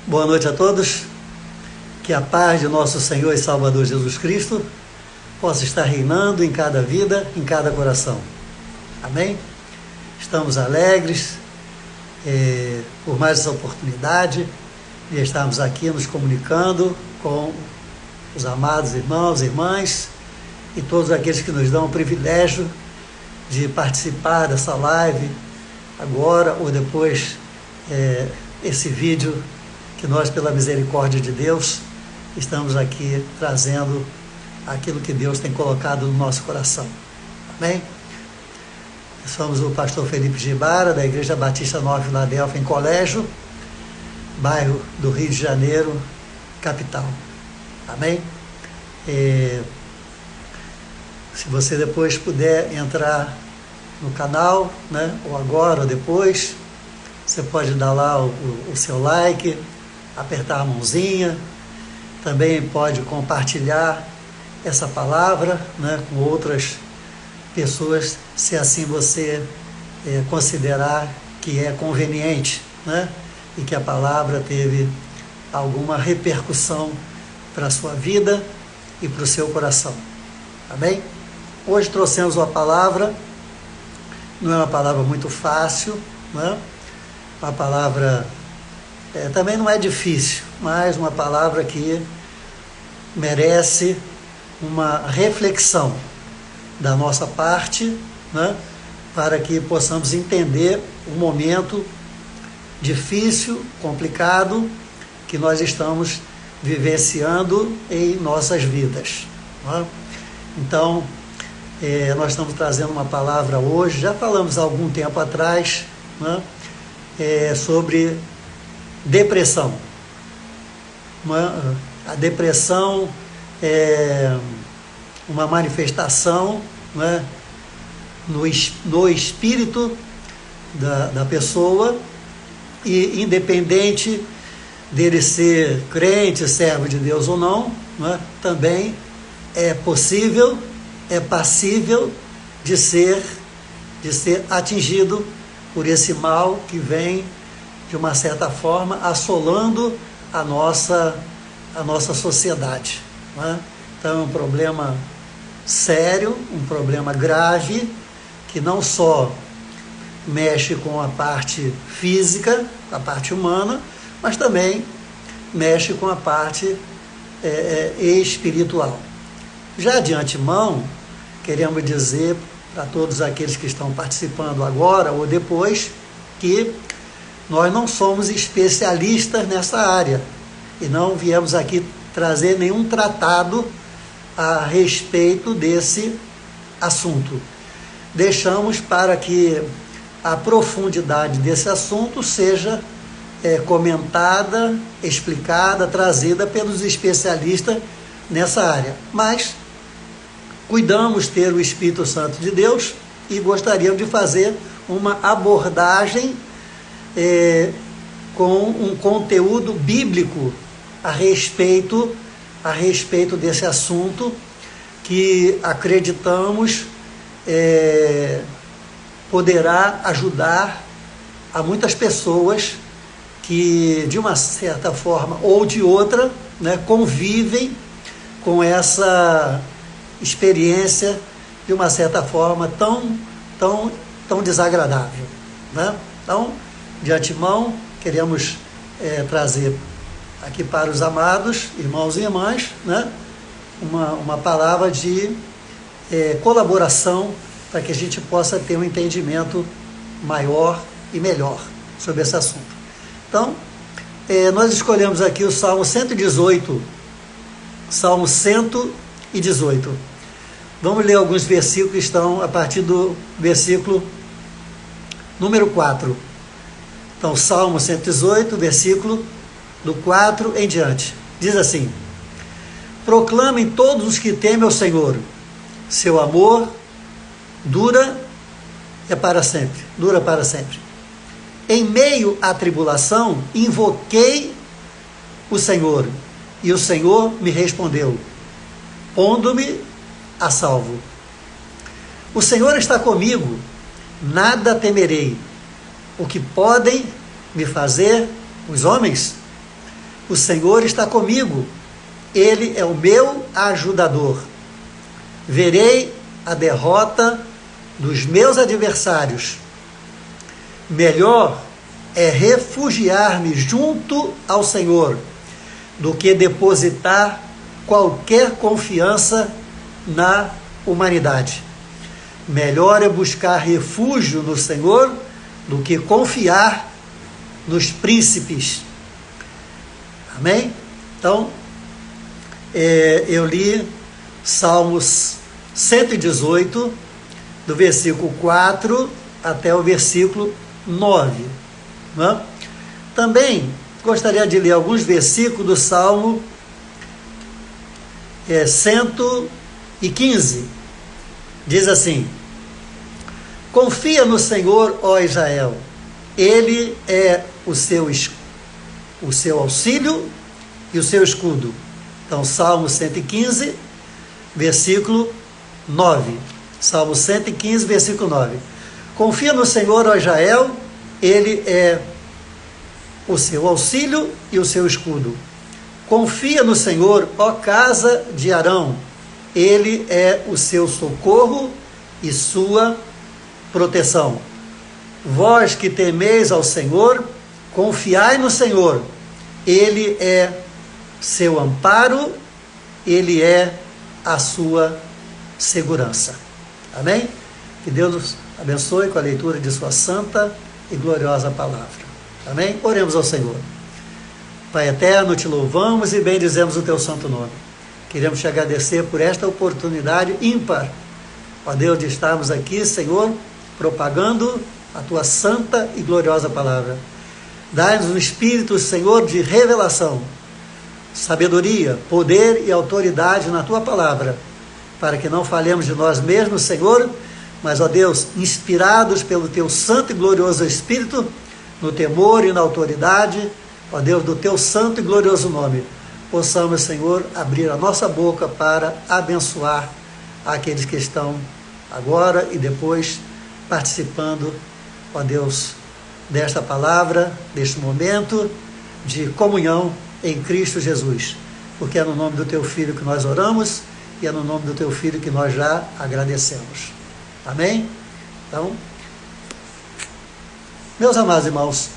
Boa noite a todos, que a paz de nosso Senhor e Salvador Jesus Cristo possa estar reinando em cada vida, em cada coração. Amém? Estamos alegres por mais essa oportunidade de estarmos aqui nos comunicando com os amados irmãos e irmãs e todos aqueles que nos dão o privilégio de participar dessa live agora ou depois esse vídeo que nós, pela misericórdia de Deus, estamos aqui trazendo aquilo que Deus tem colocado no nosso coração. Amém? Somos o pastor Felipe Gibara, da Igreja Batista Nova Filadélfia, em Colégio, bairro do Rio de Janeiro, capital. Amém? Se você depois puder entrar no canal, né, ou agora ou depois, você pode dar lá o seu like, apertar a mãozinha, também pode compartilhar essa palavra, né, com outras pessoas, se assim você considerar que é conveniente, né, e que a palavra teve alguma repercussão para a sua vida e para o seu coração. Amém? Hoje trouxemos uma palavra, não é uma palavra muito fácil, né? Uma palavra também não é difícil, mas uma palavra que merece uma reflexão da nossa parte, né, para que possamos entender o momento difícil, complicado, que nós estamos vivenciando em nossas vidas. Né? Então, nós estamos trazendo uma palavra hoje, já falamos há algum tempo atrás, né, sobre depressão. A depressão é uma manifestação, né, no espírito da pessoa, e independente dele ser crente, servo de Deus ou não, né, também é possível, é passível de ser atingido por esse mal que vem, de uma certa forma, assolando a nossa sociedade. Né? Então é um problema sério, um problema grave, que não só mexe com a parte física, a parte humana, mas também mexe com a parte espiritual. Já de antemão, queremos dizer para todos aqueles que estão participando agora ou depois, que nós não somos especialistas nessa área e não viemos aqui trazer nenhum tratado a respeito desse assunto. Deixamos para que a profundidade desse assunto seja comentada, explicada, trazida pelos especialistas nessa área. Mas cuidamos ter o Espírito Santo de Deus e gostaríamos de fazer uma abordagem com um conteúdo bíblico a respeito desse assunto, que acreditamos poderá ajudar a muitas pessoas que, de uma certa forma ou de outra, né, convivem com essa experiência de uma certa forma tão desagradável. Né? Então, de antemão, queremos trazer aqui para os amados irmãos e irmãs, né, uma palavra de colaboração para que a gente possa ter um entendimento maior e melhor sobre esse assunto. Então, nós escolhemos aqui o Salmo 118. Salmo 118. Vamos ler alguns versículos que estão a partir do versículo número 4. Então, Salmo 118, versículo do 4 em diante. Diz assim: proclamem todos os que temem ao Senhor, seu amor dura para sempre. Em meio à tribulação, invoquei o Senhor, e o Senhor me respondeu, pondo-me a salvo. O Senhor está comigo, nada temerei. O que podem me fazer os homens? o Senhor está comigo, Ele é o meu ajudador. Verei a derrota dos meus adversários. Melhor é refugiar-me junto ao Senhor do que depositar qualquer confiança na humanidade. Melhor é buscar refúgio no Senhor do que confiar nos príncipes. Amém? Então, eu li Salmos 118, do versículo 4 até o versículo 9. Né? Também gostaria de ler alguns versículos do Salmo 115. Diz assim: confia no Senhor, ó Israel, Ele é o seu auxílio e o seu escudo. Então, Salmo 115, versículo 9. Salmo 115, versículo 9. Confia no Senhor, ó Israel, Ele é o seu auxílio e o seu escudo. Confia no Senhor, ó casa de Arão, Ele é o seu socorro e sua proteção. Vós que temeis ao Senhor, confiai no Senhor, Ele é seu amparo, Ele é a sua segurança. Amém? Que Deus nos abençoe com a leitura de sua santa e gloriosa palavra. Amém? Oremos ao Senhor. Pai eterno, te louvamos e bendizemos o teu santo nome. Queremos te agradecer por esta oportunidade ímpar, ó Deus, de estarmos aqui, Senhor, propagando a tua santa e gloriosa palavra. Dai-nos um espírito, Senhor, de revelação, sabedoria, poder e autoridade na tua palavra, para que não falemos de nós mesmos, Senhor, mas, ó Deus, inspirados pelo teu santo e glorioso Espírito, no temor e na autoridade, ó Deus, do teu santo e glorioso nome, possamos, Senhor, abrir a nossa boca para abençoar aqueles que estão agora e depois participando, ó Deus, desta palavra, deste momento de comunhão em Cristo Jesus, porque é no nome do teu Filho que nós oramos e é no nome do teu Filho que nós já agradecemos. Amém? Então, meus amados irmãos,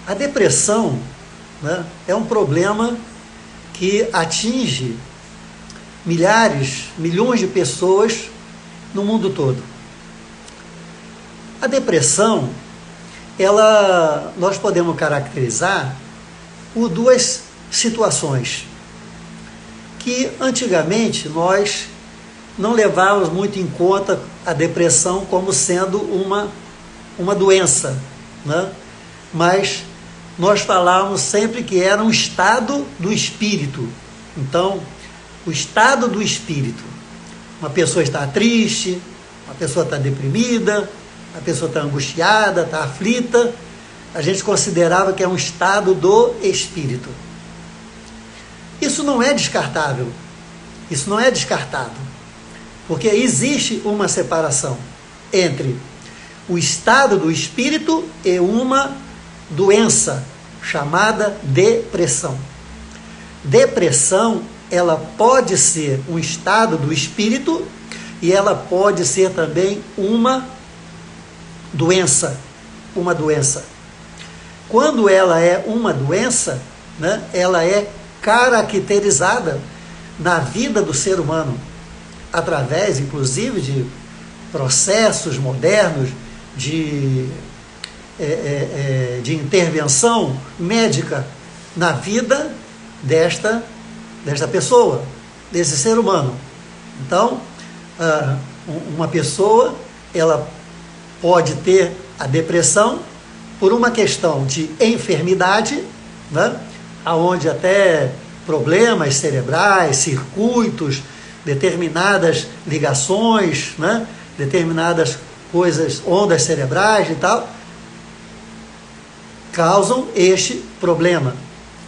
a depressão, né, é um problema que atinge milhões de pessoas no mundo todo. A depressão, nós podemos caracterizar por duas situações que antigamente nós não levávamos muito em conta a depressão como sendo uma doença, né? Mas nós falávamos sempre que era um estado do espírito. Então, o estado do espírito, uma pessoa está triste, uma pessoa está deprimida, a pessoa está angustiada, está aflita, a gente considerava que é um estado do espírito. Isso não é descartável, isso não é descartado, porque existe uma separação entre o estado do espírito e uma doença chamada depressão. Depressão, ela pode ser um estado do espírito e ela pode ser também uma doença. Quando ela é uma doença, né, ela é caracterizada na vida do ser humano, através, inclusive, de processos modernos de intervenção médica na vida desta pessoa, desse ser humano. Então, uma pessoa, ela pode ter a depressão por uma questão de enfermidade, né, onde até problemas cerebrais, circuitos, determinadas ligações, né, determinadas coisas, ondas cerebrais e tal, causam este problema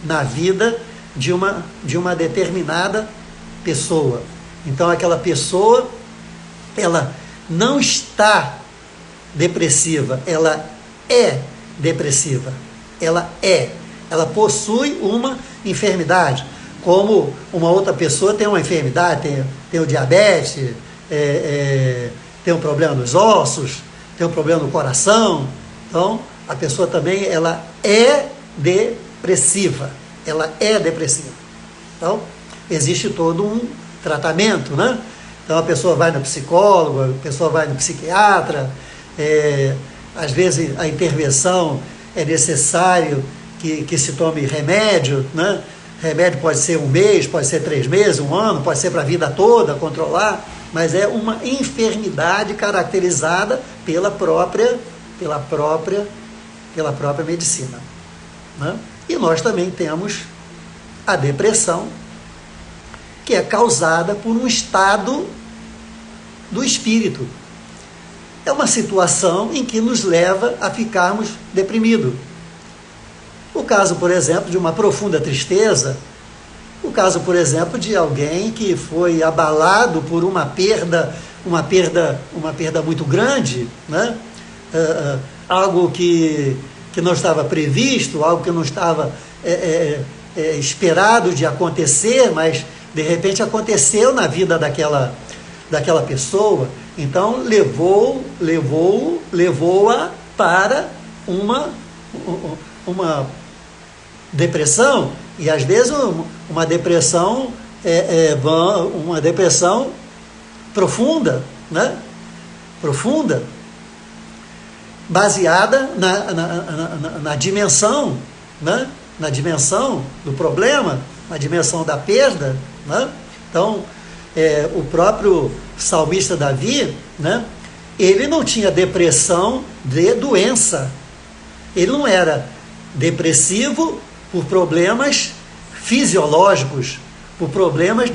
na vida de uma determinada pessoa. Então, aquela pessoa, ela não está depressiva, ela é depressiva. Ela possui uma enfermidade, como uma outra pessoa tem uma enfermidade, tem o diabetes, tem um problema nos ossos, tem um problema no coração. Então, a pessoa também, ela é depressiva. Então, existe todo um tratamento, né? Então, a pessoa vai no psicólogo, a pessoa vai no psiquiatra, às vezes a intervenção é necessário que se tome remédio, né? Remédio pode ser 1 mês, pode ser 3 meses, 1 ano, pode ser para a vida toda, controlar, mas é uma enfermidade caracterizada pela própria medicina, né? E nós também temos a depressão, que é causada por um estado do espírito. É uma situação em que nos leva a ficarmos deprimidos. O caso, por exemplo, de uma profunda tristeza, o caso, por exemplo, de alguém que foi abalado por uma perda muito grande, né? Algo que não estava previsto, algo que não estava esperado de acontecer, mas de repente aconteceu na vida daquela pessoa. Então levou-a para uma depressão, e às vezes uma depressão profunda, né? Profunda, baseada na dimensão, né? Na dimensão do problema, na dimensão da perda, né? Então, o próprio salmista Davi, né? Ele não tinha depressão de doença, ele não era depressivo por problemas fisiológicos, por problemas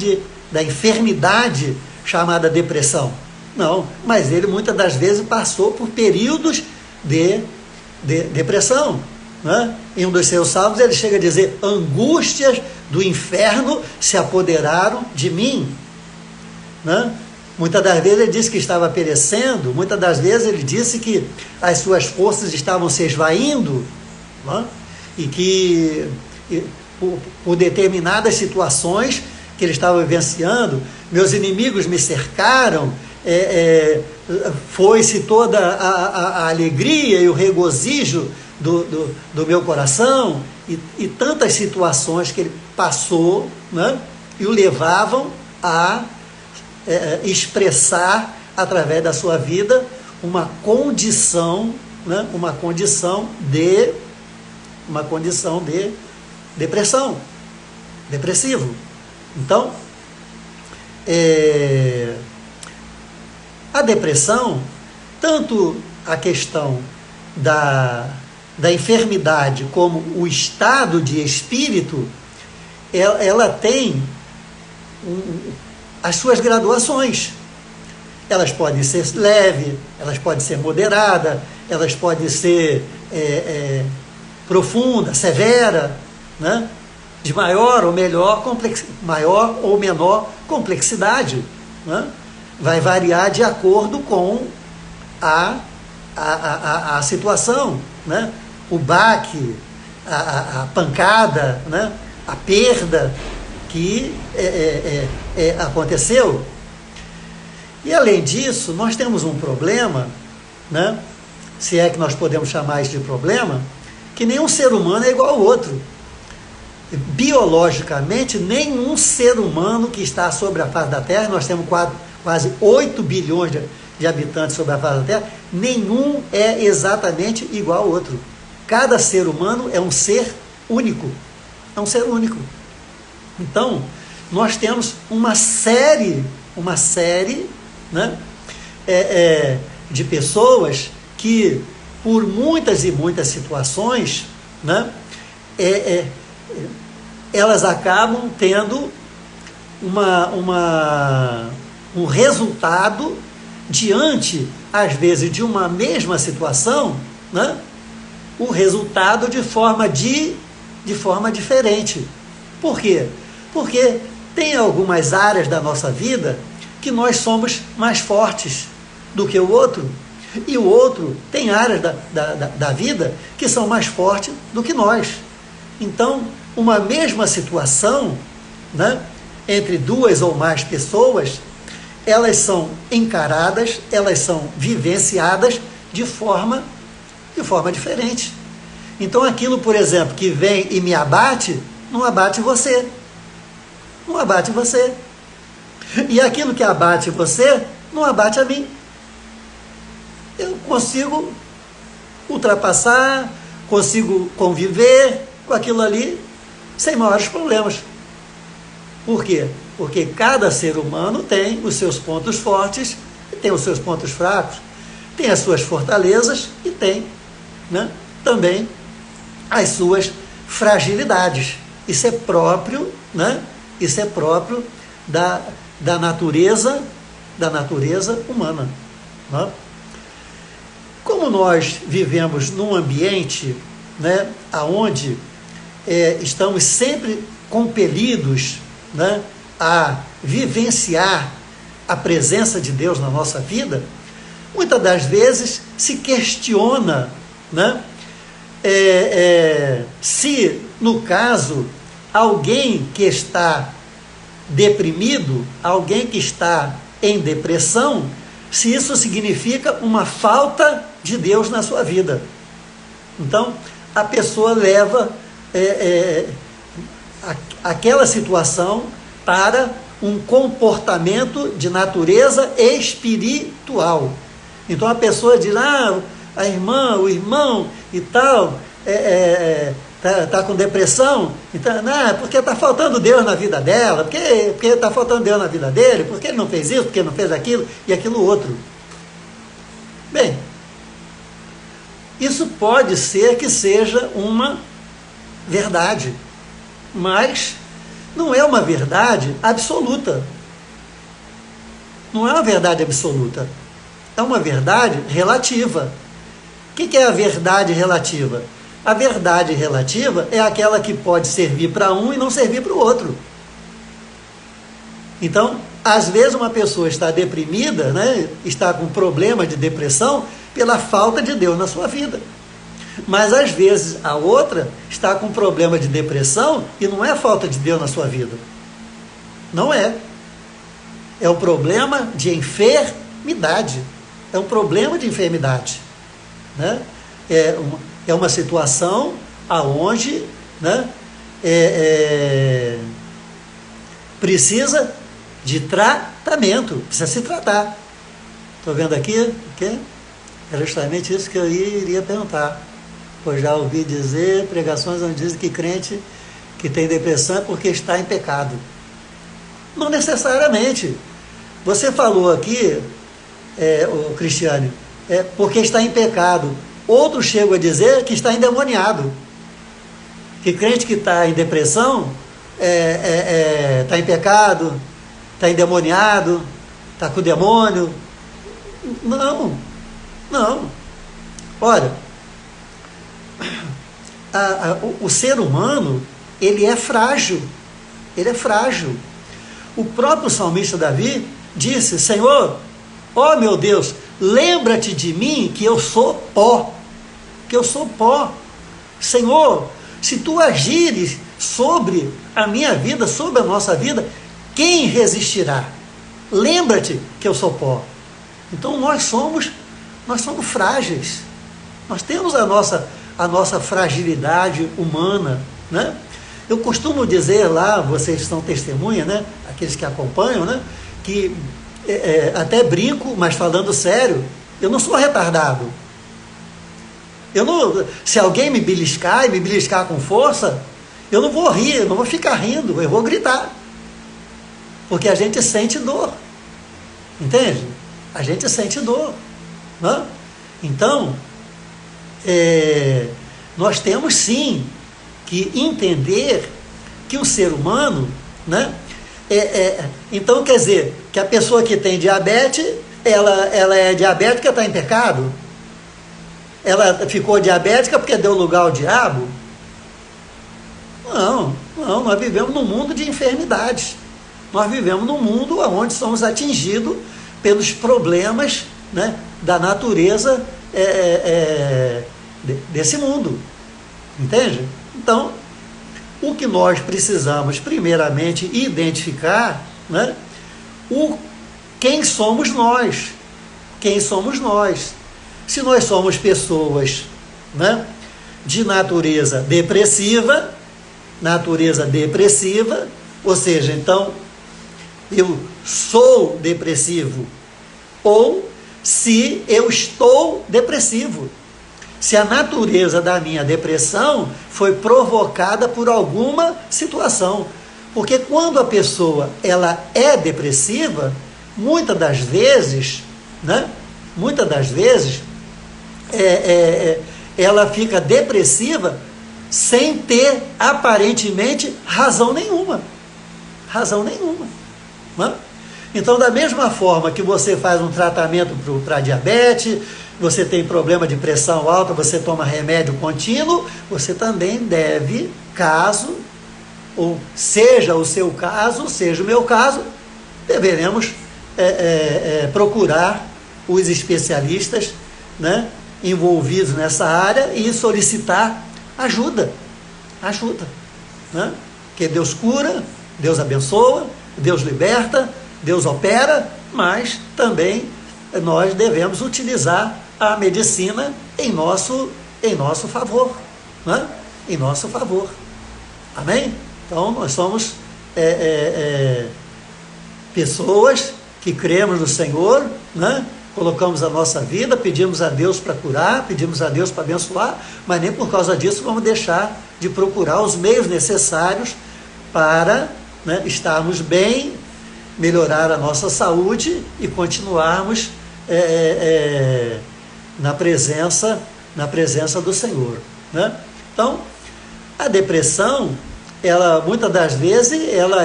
da enfermidade chamada depressão. Não, mas ele muitas das vezes passou por períodos de depressão, né? Em um dos seus salmos ele chega a dizer: angústias do inferno se apoderaram de mim, né? Muitas das vezes ele disse que estava perecendo, muitas das vezes ele disse que as suas forças estavam se esvaindo, né? E que por determinadas situações que ele estava vivenciando, meus inimigos me cercaram, foi-se toda a alegria e o regozijo do meu coração, e tantas situações que ele passou, né? E o levavam a expressar através da sua vida uma condição, né? Uma condição de depressão, depressivo. Então, a depressão, tanto a questão da enfermidade como o estado de espírito, ela tem as suas graduações. Elas podem ser leves, elas podem ser moderadas, elas podem ser profunda, severa, né? De maior ou menor complexidade, né? Vai variar de acordo com a situação, né? O baque, a pancada, né? A perda que aconteceu. E além disso, nós temos um problema, né? Se é que nós podemos chamar isso de problema, que nenhum ser humano é igual ao outro. Biologicamente, nenhum ser humano que está sobre a face da Terra, nós temos quase 8 bilhões de habitantes sobre a face da Terra, nenhum é exatamente igual ao outro. Cada ser humano é um ser único. É um ser único. Então, nós temos uma série, né, de pessoas que, por muitas e muitas situações, né, elas acabam tendo um resultado diante, às vezes, de uma mesma situação, né, o resultado de forma diferente. Por quê? Porque tem algumas áreas da nossa vida que nós somos mais fortes do que o outro. E o outro tem áreas da vida que são mais fortes do que nós. Então, uma mesma situação, né, entre duas ou mais pessoas, elas são encaradas, elas são vivenciadas de forma diferente. Então aquilo, por exemplo, que vem e me abate, não abate você. Não abate você. E aquilo que abate você, não abate a mim. Eu consigo ultrapassar, consigo conviver com aquilo ali sem maiores problemas. Por quê? Porque cada ser humano tem os seus pontos fortes, tem os seus pontos fracos, tem as suas fortalezas e tem, né, também as suas fragilidades. Isso é próprio, né? Isso é próprio da natureza humana. Né? Como nós vivemos num ambiente, né, onde estamos sempre compelidos, né, a vivenciar a presença de Deus na nossa vida, muitas das vezes se questiona, né, se, no caso, alguém que está deprimido, alguém que está em depressão, se isso significa uma falta de Deus na sua vida. Então, a pessoa leva aquela situação para um comportamento de natureza espiritual. Então, a pessoa diz, a irmã, o irmão e tal, está com depressão, então, porque está faltando Deus na vida dela, porque está faltando Deus na vida dele, porque ele não fez isso, porque ele não fez aquilo e aquilo outro. Bem, isso pode ser que seja uma verdade, mas não é uma verdade absoluta. Não é uma verdade absoluta, é uma verdade relativa. O que é a verdade relativa? A verdade relativa é aquela que pode servir para um e não servir para o outro. Então, às vezes uma pessoa está deprimida, né, está com problema de depressão pela falta de Deus na sua vida. Mas às vezes a outra está com problema de depressão e não é falta de Deus na sua vida. Não é. É um problema de enfermidade. É um problema de enfermidade. Né? É uma situação aonde, né, precisa de tratamento, precisa se tratar. Estou vendo aqui, que é justamente isso que eu iria perguntar. Pois já ouvi dizer, pregações onde dizem que crente que tem depressão é porque está em pecado. Não necessariamente. Você falou aqui, o Cristiane, porque está em pecado. Outros chegam a dizer que está endemoniado. Que crente que está em depressão está em pecado, está endemoniado, está com o demônio. Não. Olha, o ser humano, ele é frágil. Ele é frágil. O próprio salmista Davi disse, Senhor, ó meu Deus, lembra-te de mim que eu sou pó. Que eu sou pó. Senhor, se tu agires sobre a minha vida, sobre a nossa vida, quem resistirá? Lembra-te que eu sou pó. Então nós somos frágeis. Nós temos a nossa fragilidade humana, né? Eu costumo dizer lá, vocês são testemunha, né? Aqueles que acompanham, né? Que até brinco, mas falando sério, eu não sou retardado. Se alguém me beliscar e me beliscar com força, eu não vou rir, eu não vou ficar rindo, eu vou gritar. Porque a gente sente dor. Entende? A gente sente dor. Né? Então, nós temos sim que entender que o ser humano, né? Então quer dizer que a pessoa que tem diabetes, ela é diabética, está em pecado? Ela ficou diabética porque deu lugar ao diabo? Não, nós vivemos num mundo de enfermidades. Nós vivemos num mundo onde somos atingidos pelos problemas né, da natureza desse mundo. Entende? Então, o que nós precisamos, primeiramente, identificar, né, quem somos nós. Quem somos nós. Se nós somos pessoas, né, de natureza depressiva, ou seja, então, eu sou depressivo, ou se eu estou depressivo. Se a natureza da minha depressão foi provocada por alguma situação. Porque quando a pessoa ela é depressiva, muitas das vezes, né, ela fica depressiva sem ter aparentemente razão nenhuma. Né? Então, da mesma forma que você faz um tratamento para diabetes, você tem problema de pressão alta, você toma remédio contínuo, você também deve, caso, ou seja o seu caso, seja o meu caso, deveremos procurar os especialistas, né, envolvidos nessa área e solicitar ajuda. Né? Porque Deus cura, Deus abençoa, Deus liberta, Deus opera, mas também nós devemos utilizar a medicina em nosso favor, né? Em nosso favor. Amém? Então, nós somos pessoas que cremos no Senhor, né? Colocamos a nossa vida, pedimos a Deus para curar, pedimos a Deus para abençoar, mas nem por causa disso vamos deixar de procurar os meios necessários para, né, estarmos bem, melhorar a nossa saúde e continuarmos na presença do Senhor, né? Então, a depressão, ela muitas das vezes ela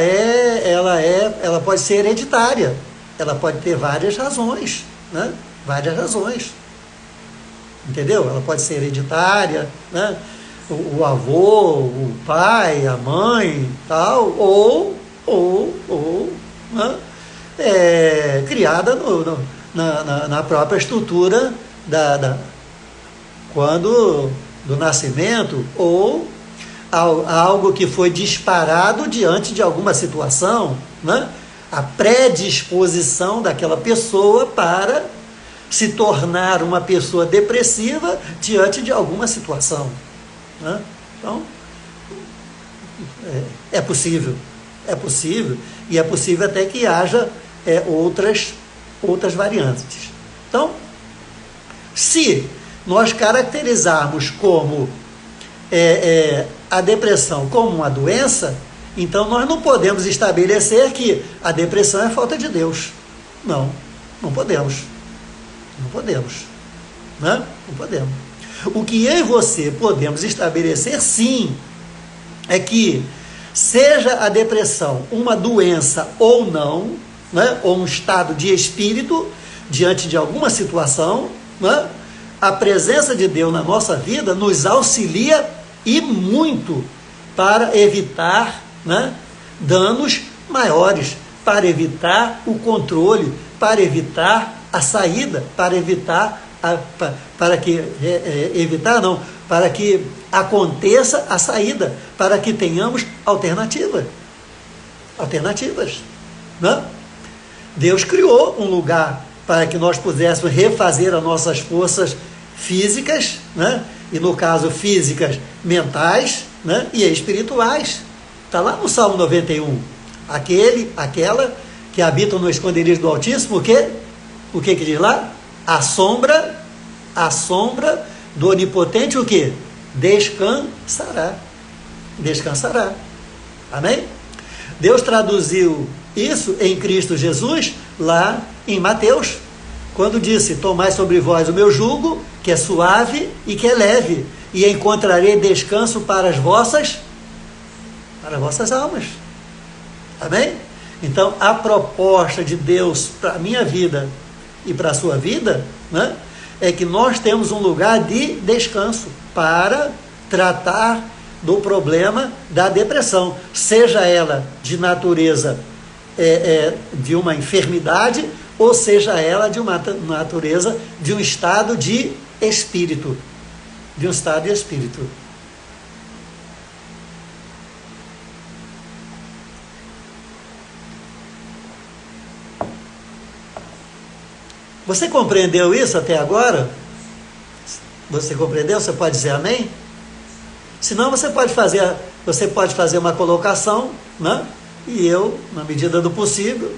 pode ser hereditária, ela pode ter várias razões, né? Várias razões, entendeu? Ela pode ser hereditária, né? O avô, o pai, a mãe, tal, ou né, criada na própria estrutura do nascimento, ou algo que foi disparado diante de alguma situação, né? A predisposição daquela pessoa para se tornar uma pessoa depressiva diante de alguma situação, né? Então, é possível, e é possível até que haja outras variantes. Então, se nós caracterizarmos como a depressão como uma doença, então nós não podemos estabelecer que a depressão é falta de Deus. Não podemos. Né? Não podemos. O que eu e você podemos estabelecer, sim, é que seja a depressão uma doença ou não, né, ou um estado de espírito diante de alguma situação, né, a presença de Deus na nossa vida nos auxilia e muito para evitar, né, danos maiores, para evitar o controle, para evitar a saída, para que aconteça a saída, para que tenhamos alternativas, né? Deus criou um lugar para que nós pudéssemos refazer as nossas forças físicas, né? E no caso físicas, mentais, né? E espirituais. Está lá no Salmo 91. Aquela que habita no esconderijo do Altíssimo, o que diz lá? A sombra do Onipotente, o que? Descansará. Amém? Deus traduziu isso em Cristo Jesus lá em Mateus, quando disse: tomai sobre vós o meu jugo, que é suave e que é leve, e encontrarei descanso para as vossas almas. Amém? Então, a proposta de Deus para a minha vida e para a sua vida, né, é que nós temos um lugar de descanso para tratar do problema da depressão, seja ela de natureza de uma enfermidade, ou seja ela de uma natureza, de um estado de espírito. De um estado de espírito. Você compreendeu isso até agora? Você compreendeu? Você pode dizer amém? Se não, você pode fazer uma colocação, né? E eu, na medida do possível,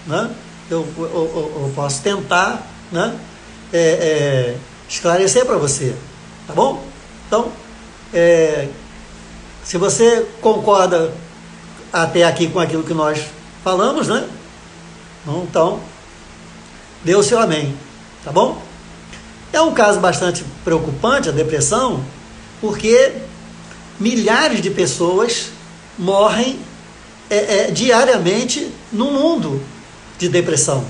né? Eu posso tentar, né? Esclarecer para você, tá bom? Então, se você concorda até aqui com aquilo que nós falamos, né? Então, dê o seu amém, tá bom? É um caso bastante preocupante, a depressão, porque milhares de pessoas morrem diariamente no mundo de depressão.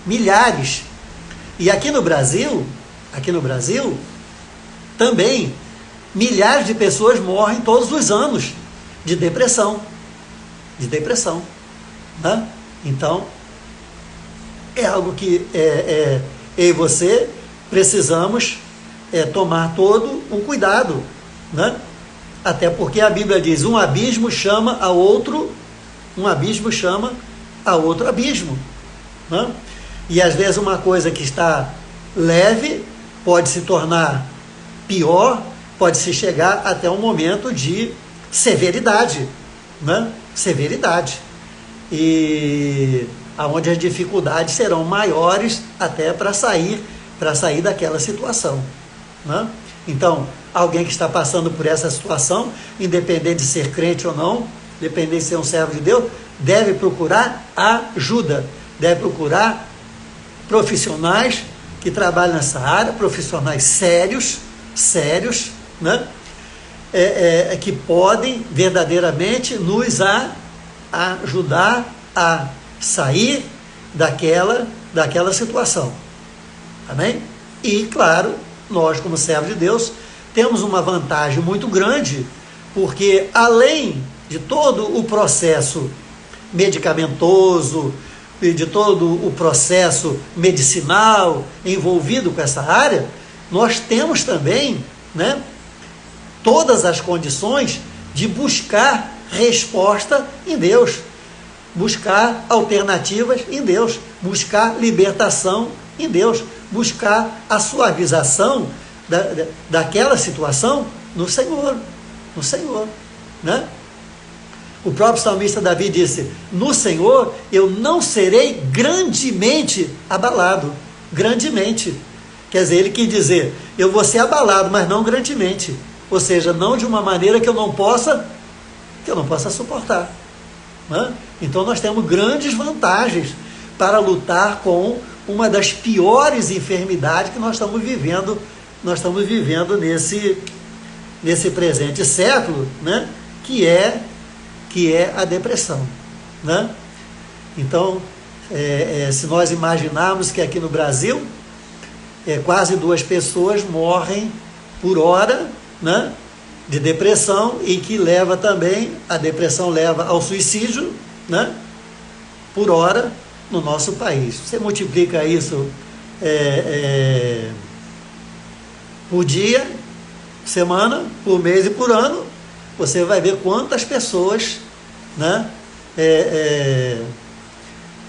Milhares. E aqui no Brasil, também, milhares de pessoas morrem todos os anos de depressão. Né? Então, é algo que eu e você precisamos tomar todo um cuidado, né? Até porque a Bíblia diz, um abismo chama a outro abismo, né? E às vezes uma coisa que está leve pode se tornar pior, pode se chegar até um momento de severidade, né? Severidade. E aonde as dificuldades serão maiores até para sair daquela situação, né? Então, alguém que está passando por essa situação, independente de ser crente ou não, independente de ser um servo de Deus, deve procurar ajuda, deve procurar profissionais que trabalham nessa área, profissionais sérios, né? Que podem verdadeiramente nos ajudar a sair daquela situação. Amém? E, claro, nós, como servos de Deus, temos uma vantagem muito grande, porque além de todo o processo medicamentoso, e de todo o processo medicinal envolvido com essa área, nós temos também, né, todas as condições de buscar resposta em Deus, buscar alternativas em Deus, buscar libertação em Deus, buscar a suavização daquela situação no Senhor, né? O próprio salmista Davi disse, no Senhor eu não serei grandemente abalado, grandemente, quer dizer, ele quis dizer, eu vou ser abalado, mas não grandemente, ou seja, não de uma maneira que eu não possa suportar, né? Então nós temos grandes vantagens para lutar com uma das piores enfermidades que nós estamos vivendo nesse presente século, né? que é a depressão, né? Então, se nós imaginarmos que aqui no Brasil, quase 2 pessoas morrem por hora, né, de depressão, e que a depressão leva ao suicídio, né, por hora no nosso país. Você multiplica isso por dia, semana, por mês e por ano, você vai ver quantas pessoas, né,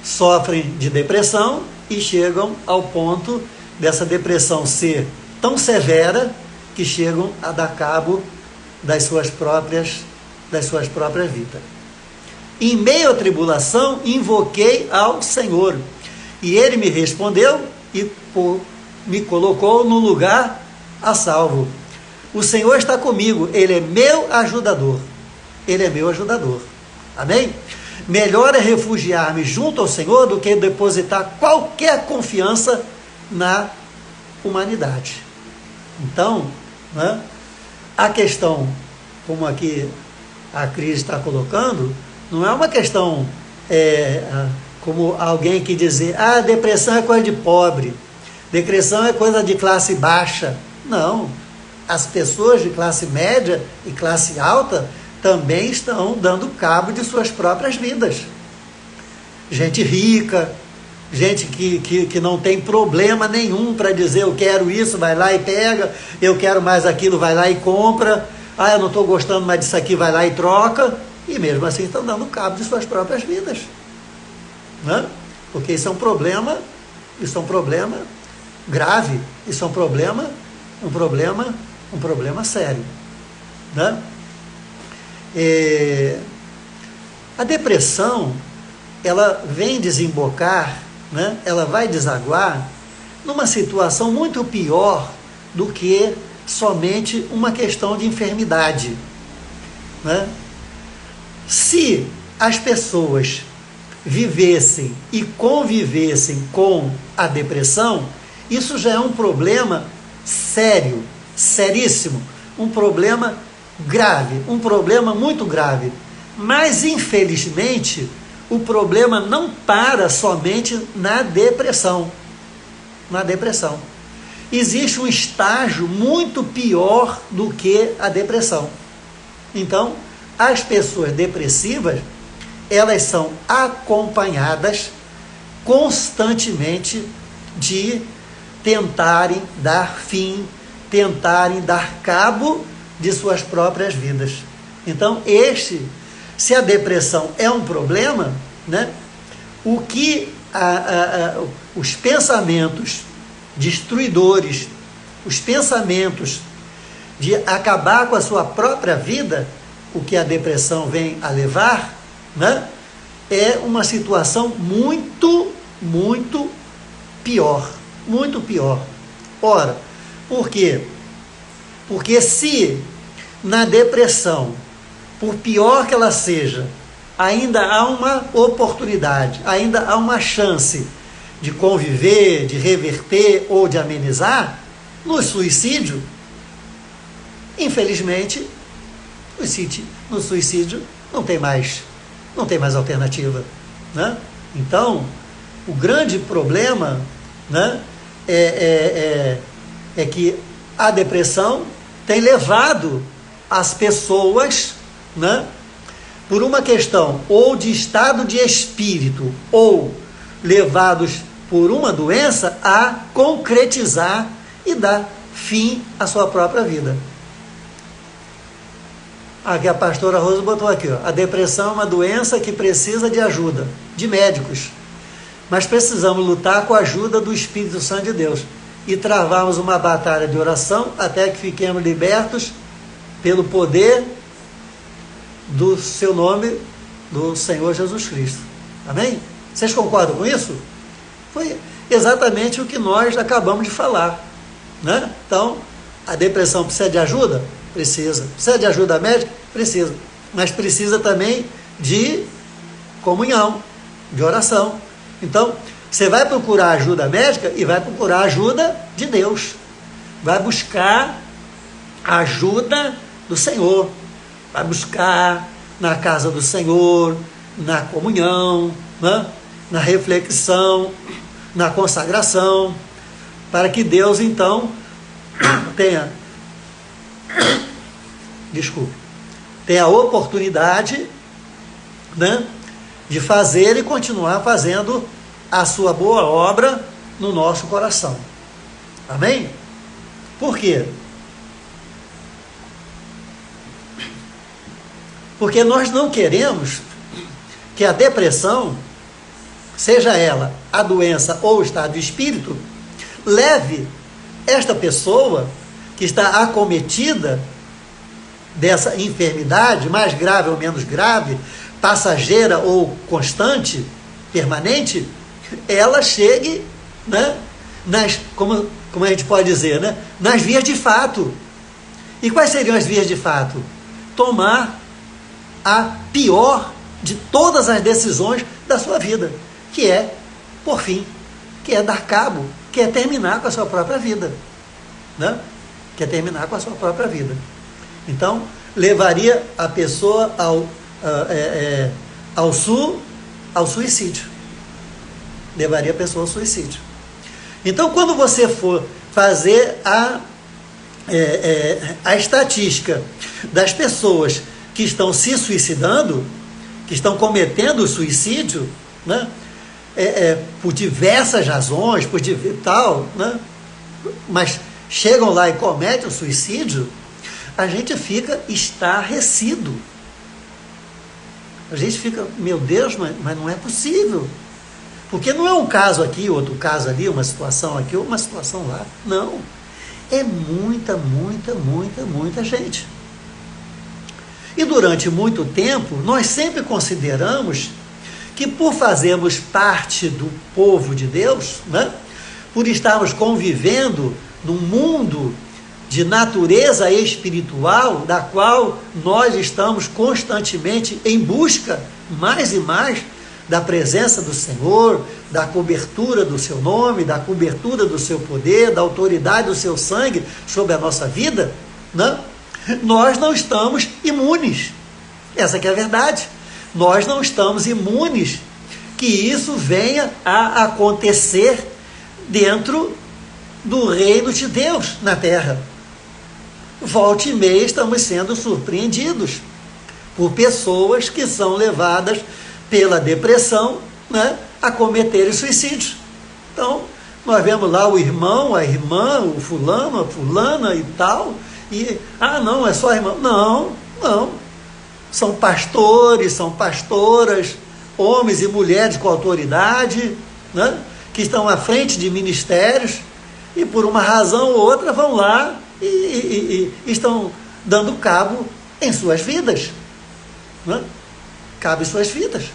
sofrem de depressão e chegam ao ponto dessa depressão ser tão severa que chegam a dar cabo das suas próprias vidas. Em meio à tribulação, invoquei ao Senhor, e Ele me respondeu e me colocou no lugar a salvo. O Senhor está comigo, Ele é meu ajudador. Amém? Melhor é refugiar-me junto ao Senhor do que depositar qualquer confiança na humanidade. Então, né, a questão, como aqui a Cris está colocando, não é uma questão como alguém que dizer, depressão é coisa de pobre, depressão é coisa de classe baixa. Não, as pessoas de classe média e classe alta também estão dando cabo de suas próprias vidas. Gente rica, gente que não tem problema nenhum para dizer eu quero isso, vai lá e pega, eu quero mais aquilo, vai lá e compra, eu não estou gostando mais disso aqui, vai lá e troca, e mesmo assim estão dando cabo de suas próprias vidas, né? Porque isso é um problema grave, isso é um problema sério, né? A depressão, ela vem desembocar, né? Ela vai desaguar numa situação muito pior do que somente uma questão de enfermidade, né? Se as pessoas vivessem e convivessem com a depressão, isso já é um problema sério, seríssimo, um problema grave, um problema muito grave. Mas, infelizmente, o problema não para somente na depressão. Na depressão. Existe um estágio muito pior do que a depressão. Então, as pessoas depressivas, elas são acompanhadas constantemente de tentarem dar fim, tentarem dar cabo de suas próprias vidas. Então, se a depressão é um problema, né, o que os pensamentos destruidores, os pensamentos de acabar com a sua própria vida, o que a depressão vem a levar, né, é uma situação muito, muito pior. Muito pior. Ora, por quê? Porque se na depressão, por pior que ela seja, ainda há uma oportunidade, ainda há uma chance de conviver, de reverter ou de amenizar, no suicídio, infelizmente, no suicídio não tem mais alternativa, né? Então, o grande problema, né, é que a depressão tem levado as pessoas, né, por uma questão ou de estado de espírito ou levados por uma doença a concretizar e dar fim à sua própria vida. Aqui a pastora Rosa botou aqui, ó, a depressão é uma doença que precisa de ajuda, de médicos, mas precisamos lutar com a ajuda do Espírito Santo de Deus e travarmos uma batalha de oração até que fiquemos libertos pelo poder do seu nome, do Senhor Jesus Cristo. Amém? Vocês concordam com isso? Foi exatamente o que nós acabamos de falar, né? Então, a depressão precisa de ajuda? Precisa. Precisa de ajuda médica? Precisa. Mas precisa também de comunhão, de oração. Então, você vai procurar ajuda médica e vai procurar ajuda de Deus. Vai buscar a ajuda do Senhor. Vai buscar na casa do Senhor, na comunhão, né? Na reflexão, na consagração, para que Deus, então, tenha a oportunidade, né, de fazer e continuar fazendo a sua boa obra no nosso coração. Amém? Por quê? Porque nós não queremos que a depressão, seja ela a doença ou o estado de espírito, leve esta pessoa que está acometida dessa enfermidade, mais grave ou menos grave, passageira ou constante, permanente, ela chegue, né, como a gente pode dizer, né, nas vias de fato. E quais seriam as vias de fato? Tomar a pior de todas as decisões da sua vida, que é, por fim, que é dar cabo, que é terminar com a sua própria vida, né? Que é terminar com a sua própria vida. Então, levaria a pessoa ao suicídio. Levaria a pessoa ao suicídio. Então, quando você for fazer a estatística das pessoas que estão se suicidando, que estão cometendo o suicídio, né? por diversas razões, tal, né? Mas chegam lá e cometem o suicídio, a gente fica estarrecido. A gente fica, meu Deus, mas não é possível. Porque não é um caso aqui, outro caso ali, uma situação aqui, uma situação lá. Não. É muita gente. E durante muito tempo, nós sempre consideramos que por fazermos parte do povo de Deus, né, por estarmos convivendo num mundo de natureza espiritual, da qual nós estamos constantemente em busca, mais e mais, da presença do Senhor, da cobertura do seu nome, da cobertura do seu poder, da autoridade do seu sangue sobre a nossa vida, né? Nós não estamos imunes. Essa que é a verdade. Nós não estamos imunes que isso venha a acontecer dentro do reino de Deus na terra. Volta e meia estamos sendo surpreendidos por pessoas que são levadas pela depressão, né, a cometerem suicídio. Então, nós vemos lá o irmão, a irmã, o fulano, a fulana e tal, e, não, é só a irmã. Não. São pastores, são pastoras, homens e mulheres com autoridade, né, que estão à frente de ministérios, e por uma razão ou outra vão lá e estão dando cabo em suas vidas, né? Cabo em suas vidas.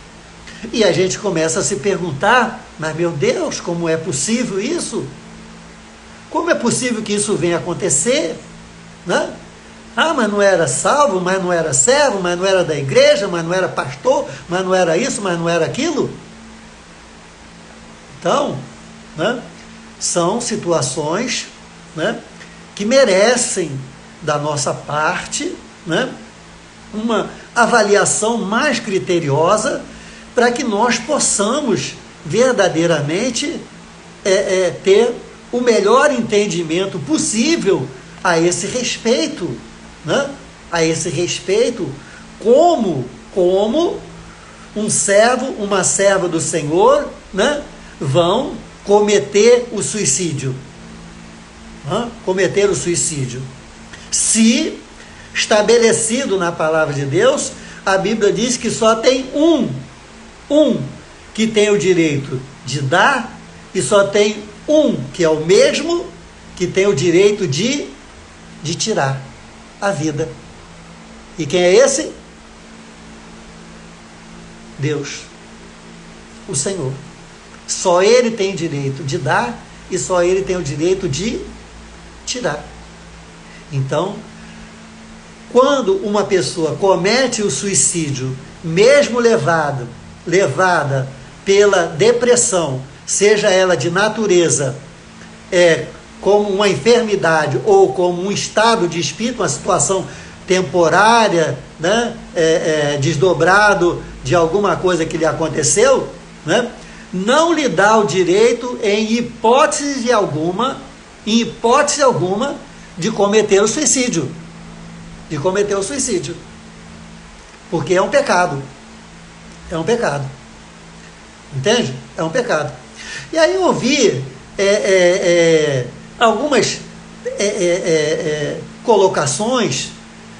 E a gente começa a se perguntar, mas meu Deus, como é possível isso? Como é possível que isso venha acontecer? Né? Mas não era salvo, mas não era servo, mas não era da igreja, mas não era pastor, mas não era isso, mas não era aquilo. Então, né, são situações, né, que merecem da nossa parte, né, uma avaliação mais criteriosa para que nós possamos verdadeiramente ter o melhor entendimento possível a esse respeito, né? A esse respeito, como um servo, uma serva do Senhor, né, vão cometer o suicídio. Cometer o suicídio. Se estabelecido na palavra de Deus, a Bíblia diz que só tem um que tem o direito de dar, e só tem um que é o mesmo que tem o direito de tirar a vida. E quem é esse? Deus, o Senhor. Só Ele tem direito de dar e só Ele tem o direito de tirar. Então, quando uma pessoa comete o suicídio, mesmo levada pela depressão, seja ela de natureza como uma enfermidade ou como um estado de espírito, uma situação temporária, né, desdobrado de alguma coisa que lhe aconteceu, né, não lhe dá o direito, em hipótese alguma, de cometer o suicídio. Porque é um pecado. Entende? É um pecado. E aí eu ouvi algumas colocações,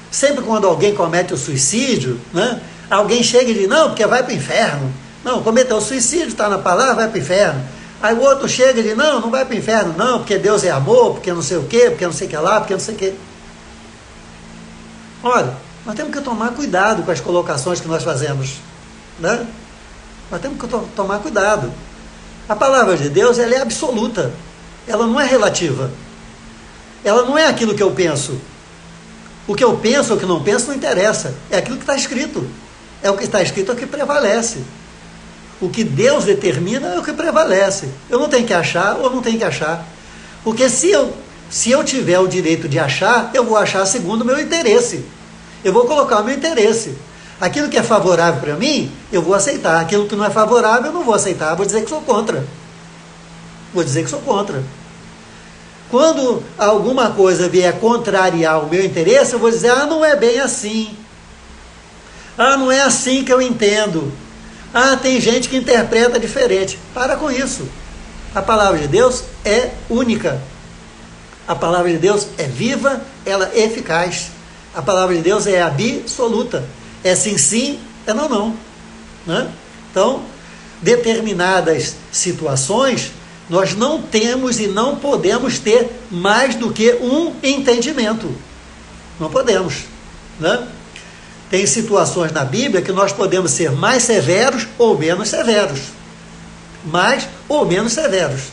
sempre quando alguém comete o suicídio, né, alguém chega e diz, não, porque vai para o inferno. Não, cometeu o suicídio, está na palavra, vai para o inferno. Aí o outro chega e diz, não vai para o inferno, não, porque Deus é amor, porque não sei o quê, porque não sei o que lá, porque não sei o quê. Olha, nós temos que tomar cuidado com as colocações que nós fazemos, né? Nós temos que tomar cuidado. A palavra de Deus, ela é absoluta, ela não é relativa, ela não é aquilo que eu penso. O que eu penso ou o que não penso não interessa, é aquilo que está escrito. O que está escrito é o que prevalece. O que Deus determina é o que prevalece. Eu não tenho que achar ou não tenho que achar. Porque se eu tiver o direito de achar, eu vou achar segundo o meu interesse. Eu vou colocar o meu interesse. Aquilo que é favorável para mim, eu vou aceitar. Aquilo que não é favorável, eu não vou aceitar. Vou dizer que sou contra. Quando alguma coisa vier contrariar o meu interesse, eu vou dizer, não é bem assim. Não é assim que eu entendo. Ah, tem gente que interpreta diferente. Para com isso. A palavra de Deus é única. A palavra de Deus é viva, ela é eficaz. A palavra de Deus é absoluta. É sim, sim, é não, não. Né? Então, determinadas situações, nós não temos e não podemos ter mais do que um entendimento. Não podemos. Né? Tem situações na Bíblia que nós podemos ser mais severos ou menos severos. Mais ou menos severos.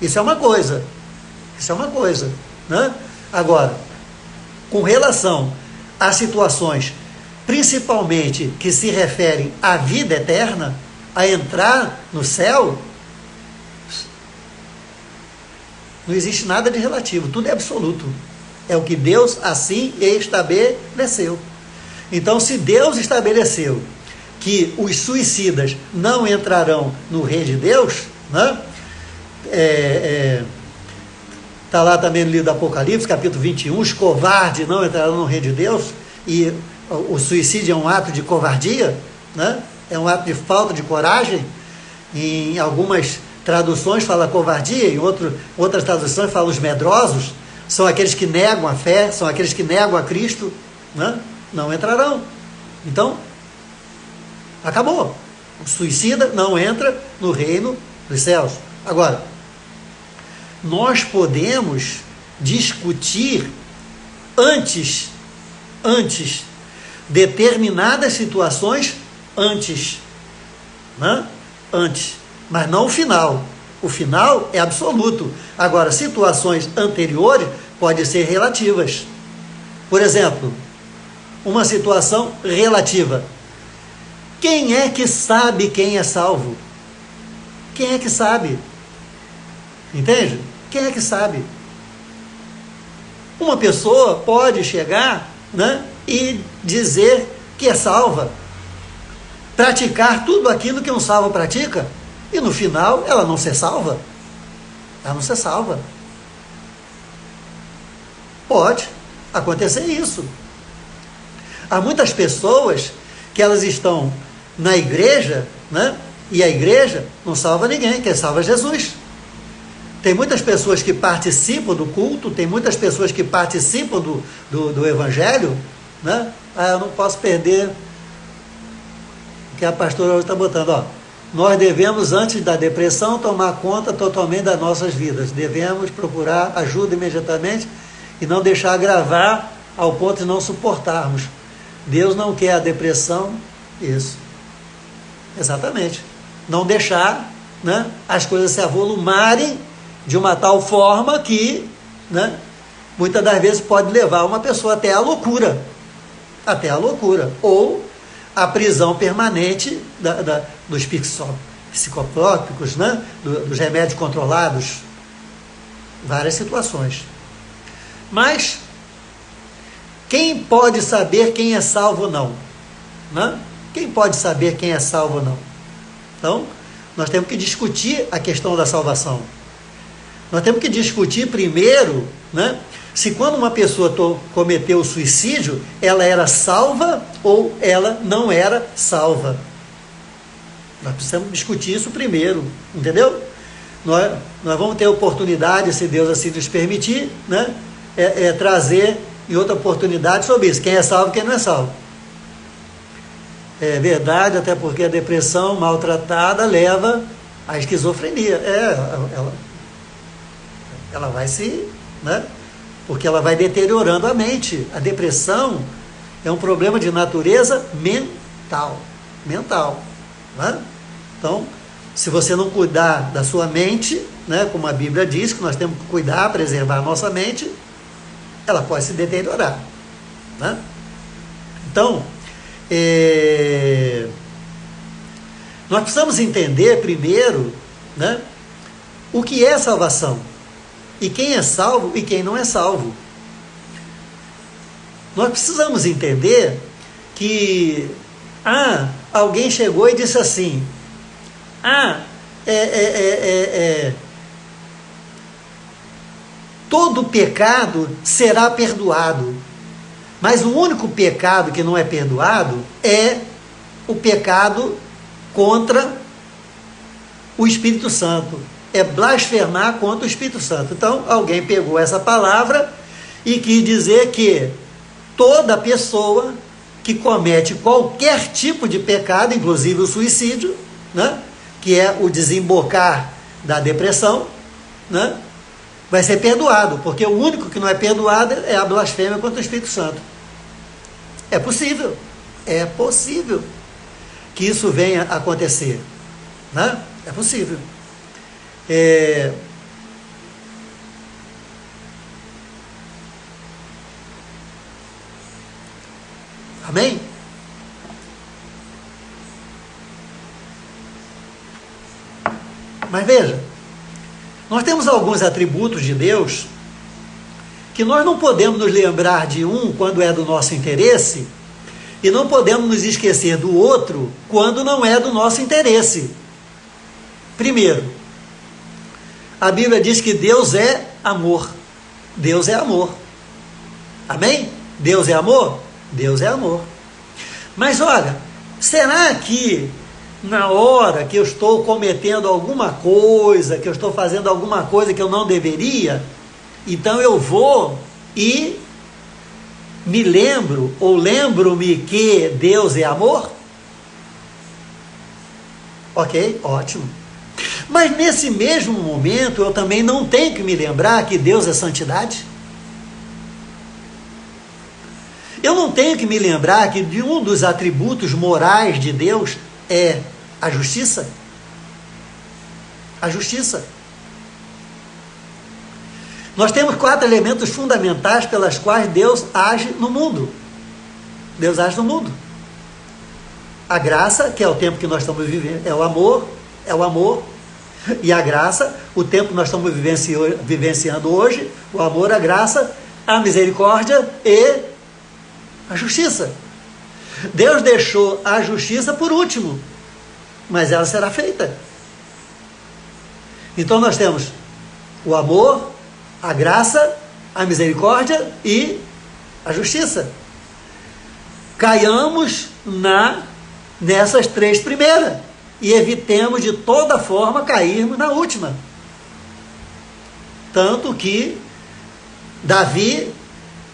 Isso é uma coisa. Isso é uma coisa. Né? Agora, com relação a situações, principalmente que se referem à vida eterna, a entrar no céu, não existe nada de relativo, tudo é absoluto. É o que Deus assim estabeleceu. Então, se Deus estabeleceu que os suicidas não entrarão no reino de Deus, né? Está lá também no livro do Apocalipse, capítulo 21, os covardes não entrarão no reino de Deus, e o suicídio é um ato de covardia, né? É um ato de falta de coragem. Em algumas traduções fala covardia, em outras traduções fala os medrosos, são aqueles que negam a fé, são aqueles que negam a Cristo, né? Não entrarão. Então, acabou. O suicida não entra no reino dos céus. Agora, nós podemos discutir antes determinadas situações antes, né? Antes, mas não o final. O final é absoluto. Agora, situações anteriores podem ser relativas. Por exemplo, uma situação relativa. Quem é que sabe quem é salvo? Quem é que sabe? Entende? Quem é que sabe? Uma pessoa pode chegar, né, e dizer que é salva, praticar tudo aquilo que um salvo pratica, e no final ela não ser salva. Ela não ser salva. Pode acontecer isso. Há muitas pessoas que elas estão na igreja, né, e a igreja não salva ninguém, quem salva é Jesus. Tem muitas pessoas que participam do culto, tem muitas pessoas que participam do evangelho, né? Ah, eu não posso perder o que a pastora hoje está botando, ó. Nós devemos, antes da depressão, tomar conta totalmente das nossas vidas. Devemos procurar ajuda imediatamente e não deixar agravar ao ponto de não suportarmos. Deus não quer a depressão, isso. Exatamente. Não deixar, né, as coisas se avolumarem de uma tal forma que, né, muitas das vezes pode levar uma pessoa até a loucura. Até a loucura. Ou a prisão permanente dos psicotrópicos, né, dos remédios controlados. Várias situações. Mas quem pode saber quem é salvo ou não? Né? Quem pode saber quem é salvo ou não? Então, nós temos que discutir a questão da salvação. Nós temos que discutir primeiro, né, se quando uma pessoa cometeu o suicídio, ela era salva ou ela não era salva. Nós precisamos discutir isso primeiro, entendeu? Nós vamos ter oportunidade, se Deus assim nos permitir, né, trazer em outra oportunidade sobre isso, quem é salvo e quem não é salvo. É verdade, até porque a depressão maltratada leva à esquizofrenia. Ela vai se, né, porque ela vai deteriorando a mente. A depressão é um problema de natureza mental. Né? Então, se você não cuidar da sua mente, né, como a Bíblia diz, que nós temos que cuidar, preservar a nossa mente, ela pode se deteriorar. Né? Então, nós precisamos entender primeiro, né, o que é salvação. E quem é salvo e quem não é salvo. Nós precisamos entender que alguém chegou e disse assim, todo pecado será perdoado, mas o único pecado que não é perdoado é o pecado contra o Espírito Santo. É blasfemar contra o Espírito Santo. Então, alguém pegou essa palavra e quis dizer que toda pessoa que comete qualquer tipo de pecado, inclusive o suicídio, né, que é o desembocar da depressão, né, vai ser perdoado, porque o único que não é perdoado é a blasfêmia contra o Espírito Santo. É possível que isso venha a acontecer, né? É possível. Amém? Mas veja, nós temos alguns atributos de Deus que nós não podemos nos lembrar de um quando é do nosso interesse e não podemos nos esquecer do outro quando não é do nosso interesse. Primeiro, a Bíblia diz que Deus é amor. Deus é amor. Amém? Deus é amor? Deus é amor. Mas olha, será que na hora que eu estou cometendo alguma coisa, que eu estou fazendo alguma coisa que eu não deveria, então eu vou e me lembro, ou lembro-me que Deus é amor? Ok, ótimo. Mas nesse mesmo momento eu também não tenho que me lembrar que Deus é santidade? Eu não tenho que me lembrar que de um dos atributos morais de Deus é a justiça? A justiça. Nós temos 4 elementos fundamentais pelas quais Deus age no mundo. Deus age no mundo. A graça, que é o tempo que nós estamos vivendo, é o amor, e a graça, o tempo que nós estamos vivenciando hoje, o amor, a graça, a misericórdia e a justiça. Deus deixou a justiça por último, mas ela será feita. Então nós temos o amor, a graça, a misericórdia e a justiça. Caiamos nessas 3 primeiras e evitemos de toda forma cairmos na última. Tanto que Davi,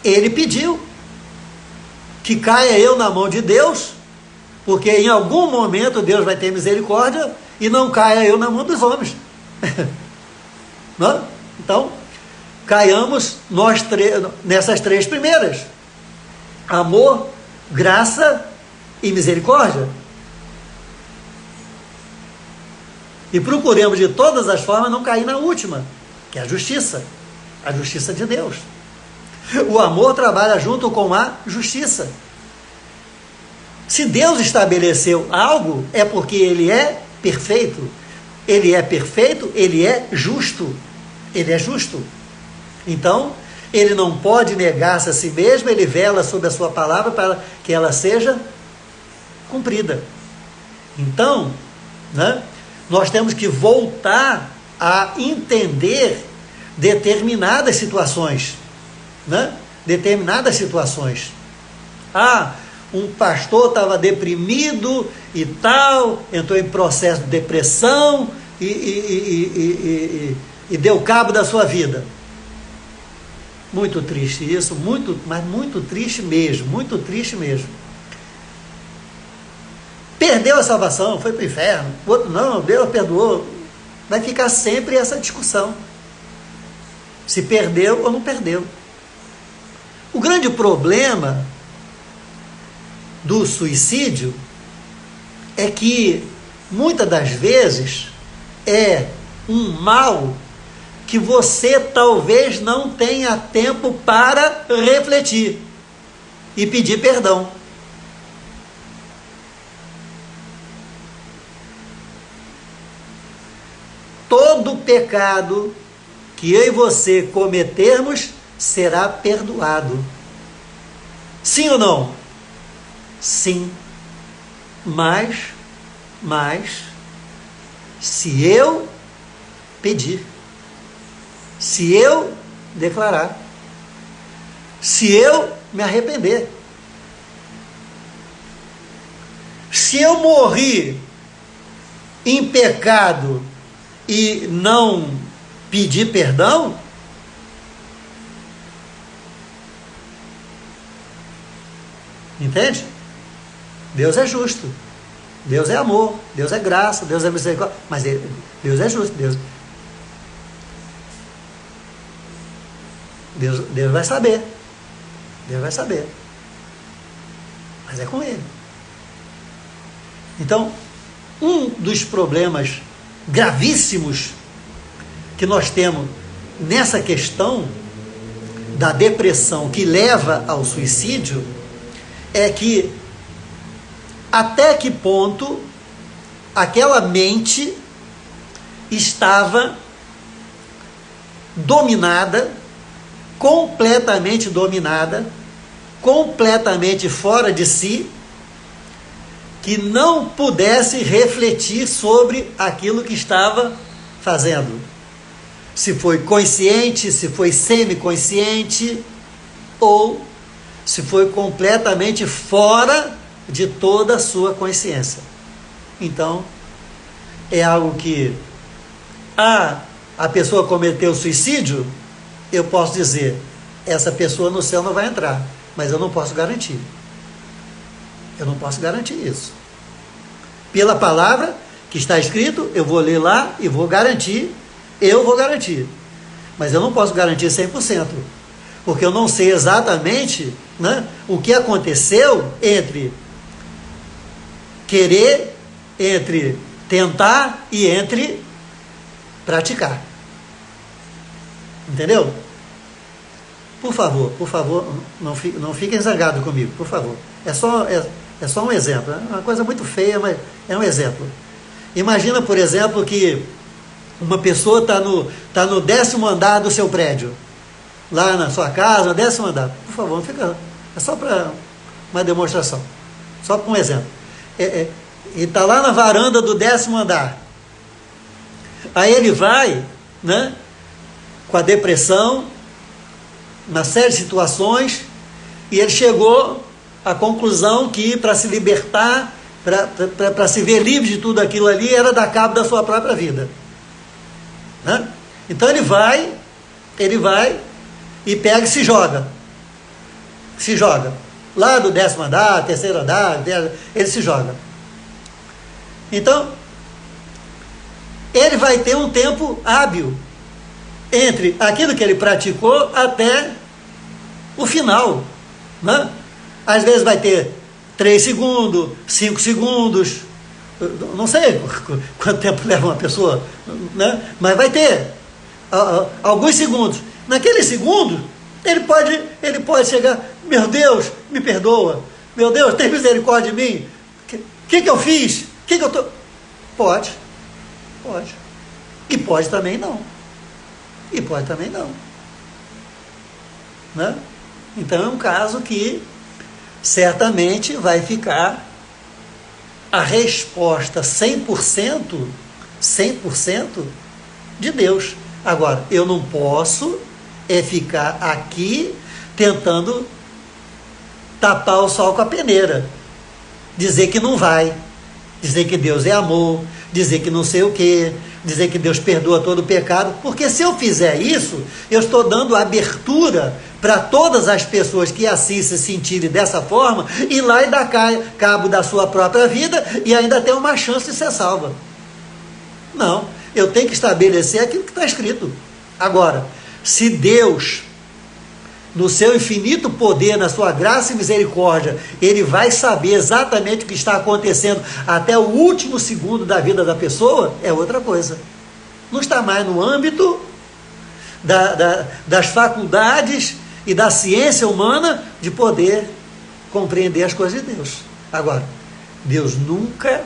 ele pediu que caia eu na mão de Deus, porque em algum momento Deus vai ter misericórdia e não caia eu na mão dos homens. Não? Então, caiamos nós nessas 3 primeiras: amor, graça e misericórdia. E procuremos de todas as formas não cair na última, que é a justiça de Deus. O amor trabalha junto com a justiça. Se Deus estabeleceu algo, é porque Ele é perfeito. Ele é perfeito, Ele é justo. Ele é justo. Então, Ele não pode negar-se a si mesmo, Ele vela sobre a sua palavra para que ela seja cumprida. Então, né, nós temos que voltar a entender determinadas situações. Né? Determinadas situações. Um pastor estava deprimido e tal, entrou em processo de depressão e deu cabo da sua vida. Muito triste isso, mas muito triste mesmo, muito triste mesmo. Perdeu a salvação, foi para o inferno. O outro não, Deus perdoou. Vai ficar sempre essa discussão. Se perdeu ou não perdeu. O grande problema do suicídio é que, muitas das vezes, é um mal que você talvez não tenha tempo para refletir e pedir perdão. Todo pecado que eu e você cometermos será perdoado. Sim ou não? Sim. Mas, se eu pedir, se eu declarar, se eu me arrepender, se eu morrer em pecado e não pedir perdão, entende? Deus é justo, Deus é amor, Deus é graça, Deus é misericórdia, mas Deus é justo, Deus vai saber, mas é com Ele. Então, um dos problemas gravíssimos que nós temos nessa questão da depressão que leva ao suicídio é que até que ponto aquela mente estava dominada, completamente dominada, completamente fora de si, que não pudesse refletir sobre aquilo que estava fazendo. Se foi consciente, se foi semiconsciente, ou se foi completamente fora de toda a sua consciência. Então, é algo que a pessoa cometeu suicídio, eu posso dizer, essa pessoa no céu não vai entrar, mas eu não posso garantir. Eu não posso garantir isso. Pela palavra que está escrito, eu vou ler lá e vou garantir, mas eu não posso garantir 100%, porque eu não sei exatamente, né, o que aconteceu entre querer, entre tentar e entre praticar. Entendeu? Por favor, não fiquem zangados comigo, por favor. É só um exemplo. É uma coisa muito feia, mas é um exemplo. Imagina, por exemplo, que uma pessoa está no 10º andar do seu prédio, lá na sua casa, no 10º andar. Por favor, não fica. É só para uma demonstração. Só para um exemplo. E está lá na varanda do 10º andar. Aí ele vai, né, com a depressão, uma série de situações, e ele chegou à conclusão que para se libertar, para se ver livre de tudo aquilo ali, era dar cabo da sua própria vida. Né? Então ele vai e pega e se joga. Lá do 10º andar, 3º andar, ele se joga. Então, ele vai ter um tempo hábil entre aquilo que ele praticou até o final. Né? Às vezes vai ter 3 segundos, 5 segundos, não sei quanto tempo leva uma pessoa, né? Mas vai ter alguns segundos. Naqueles segundos, ele pode chegar, meu Deus, me perdoa, meu Deus, tem misericórdia de mim, o que eu fiz? Que eu tô... Pode. E pode também não. Né? Então é um caso que certamente vai ficar a resposta 100% de Deus. Agora, eu não posso ficar aqui tentando tapar o sol com a peneira, dizer que não vai, dizer que Deus é amor, dizer que não sei o que, dizer que Deus perdoa todo o pecado, porque se eu fizer isso, eu estou dando abertura para todas as pessoas que assim se sentirem dessa forma, ir lá e dar cabo da sua própria vida e ainda ter uma chance de ser salva. Não, eu tenho que estabelecer aquilo que está escrito. Agora, se Deus, no seu infinito poder, na sua graça e misericórdia, Ele vai saber exatamente o que está acontecendo até o último segundo da vida da pessoa, é outra coisa. Não está mais no âmbito das faculdades e da ciência humana de poder compreender as coisas de Deus. Agora, Deus nunca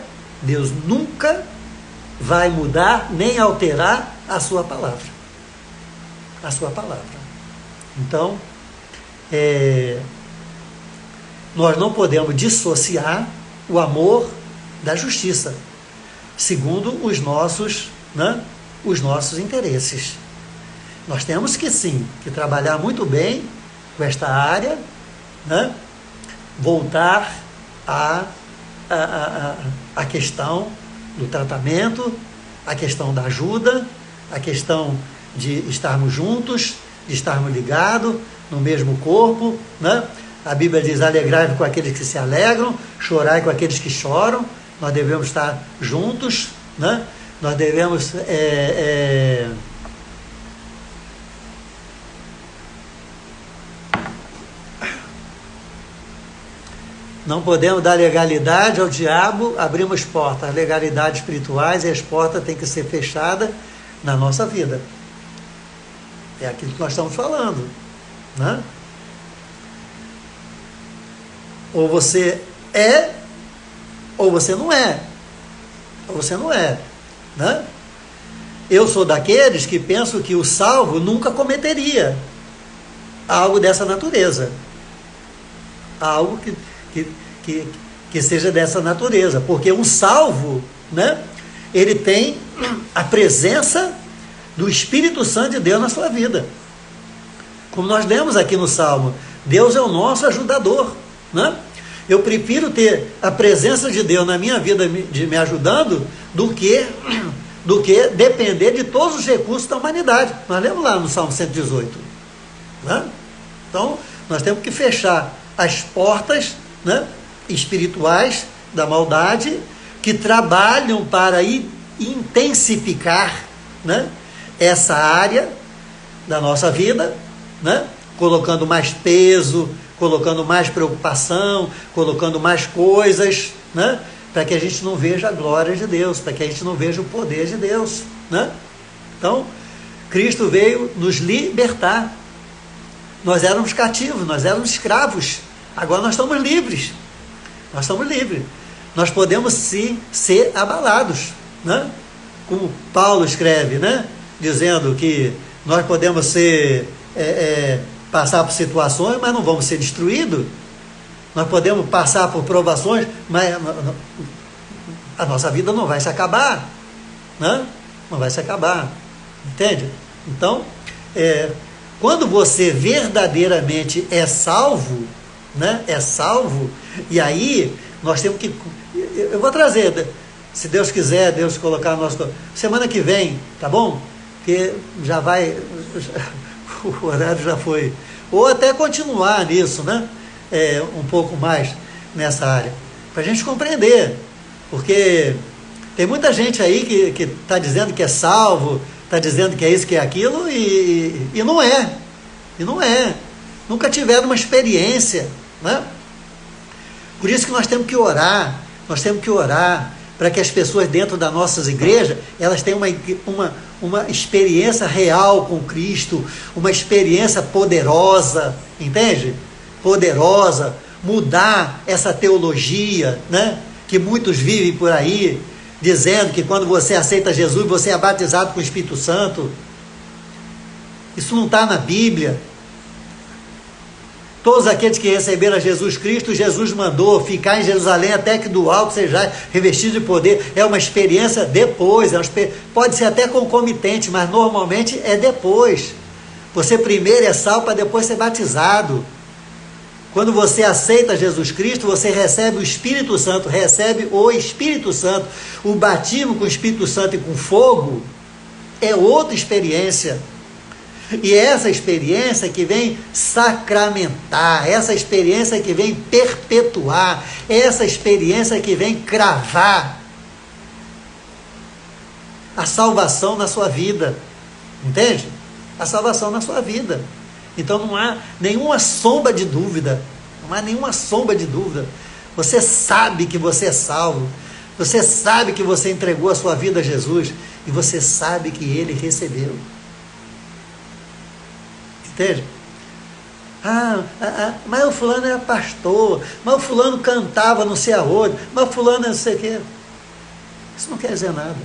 vai mudar nem alterar a sua palavra. Então, nós não podemos dissociar o amor da justiça, segundo os nossos interesses. Nós temos que sim, que trabalhar muito bem com esta área, né? Voltar à questão do tratamento, a questão da ajuda, a questão de estarmos juntos, de estarmos ligados no mesmo corpo, né? A Bíblia diz: alegrai-vos com aqueles que se alegram, chorai com aqueles que choram. Nós devemos estar juntos, né? Nós devemos não podemos dar legalidade ao diabo, abrimos portas, as legalidades espirituais, e as portas têm que ser fechadas na nossa vida. É aquilo que nós estamos falando, né? Ou você é, ou você não é. Ou você não é, né? Eu sou daqueles que penso que o salvo nunca cometeria algo dessa natureza. Algo que seja dessa natureza. Porque um salvo, né, ele tem a presença do Espírito Santo de Deus na sua vida. Como nós lemos aqui no Salmo, Deus é o nosso ajudador, né? Eu prefiro ter a presença de Deus na minha vida de me ajudando do que depender de todos os recursos da humanidade. Nós lemos lá no Salmo 118, né? Então, nós temos que fechar as portas, né, espirituais da maldade, que trabalham para intensificar, né, essa área da nossa vida, né, colocando mais peso, colocando mais preocupação, colocando mais coisas, né, para que a gente não veja a glória de Deus, para que a gente não veja o poder de Deus, né? Então, Cristo veio nos libertar. Nós éramos cativos, nós éramos escravos. Agora nós estamos livres. Nós estamos livres. Nós podemos sim ser abalados, né? Como Paulo escreve, né? Dizendo que nós podemos ser passar por situações, mas não vamos ser destruídos. Nós podemos passar por provações, mas a nossa vida não vai se acabar, né? Não vai se acabar, entende? Então, quando você verdadeiramente é salvo, né? É salvo, e aí nós temos que... Eu vou trazer, se Deus quiser, Deus colocar no nosso... Semana que vem, tá bom? Porque já vai... O horário já foi... Ou até continuar nisso, né? Um pouco mais nessa área, para a gente compreender, porque tem muita gente aí que está dizendo que é salvo, está dizendo que é isso, que é aquilo, e não é, nunca tiveram uma experiência, né? Por isso que nós temos que orar para que as pessoas dentro das nossas igrejas, elas tenham uma experiência real com Cristo, uma experiência poderosa, entende? Poderosa, mudar essa teologia, né, que muitos vivem por aí, dizendo que quando você aceita Jesus, você é batizado com o Espírito Santo. Isso não está na Bíblia. Todos aqueles que receberam a Jesus Cristo, Jesus mandou ficar em Jerusalém até que do alto seja revestido de poder. É uma experiência depois, pode ser até concomitante, mas normalmente é depois. Você primeiro é salvo para depois ser batizado. Quando você aceita Jesus Cristo, você recebe o Espírito Santo, o batismo com o Espírito Santo e com fogo é outra experiência. E é essa experiência que vem sacramentar, essa experiência que vem perpetuar, essa experiência que vem cravar a salvação na sua vida. Entende? A salvação na sua vida. Então não há nenhuma sombra de dúvida. Você sabe que você é salvo. Você sabe que você entregou a sua vida a Jesus. E você sabe que Ele recebeu. Entende? Mas o fulano era pastor. Mas o fulano cantava não sei aonde. Mas o fulano não sei o quê. Isso não quer dizer nada.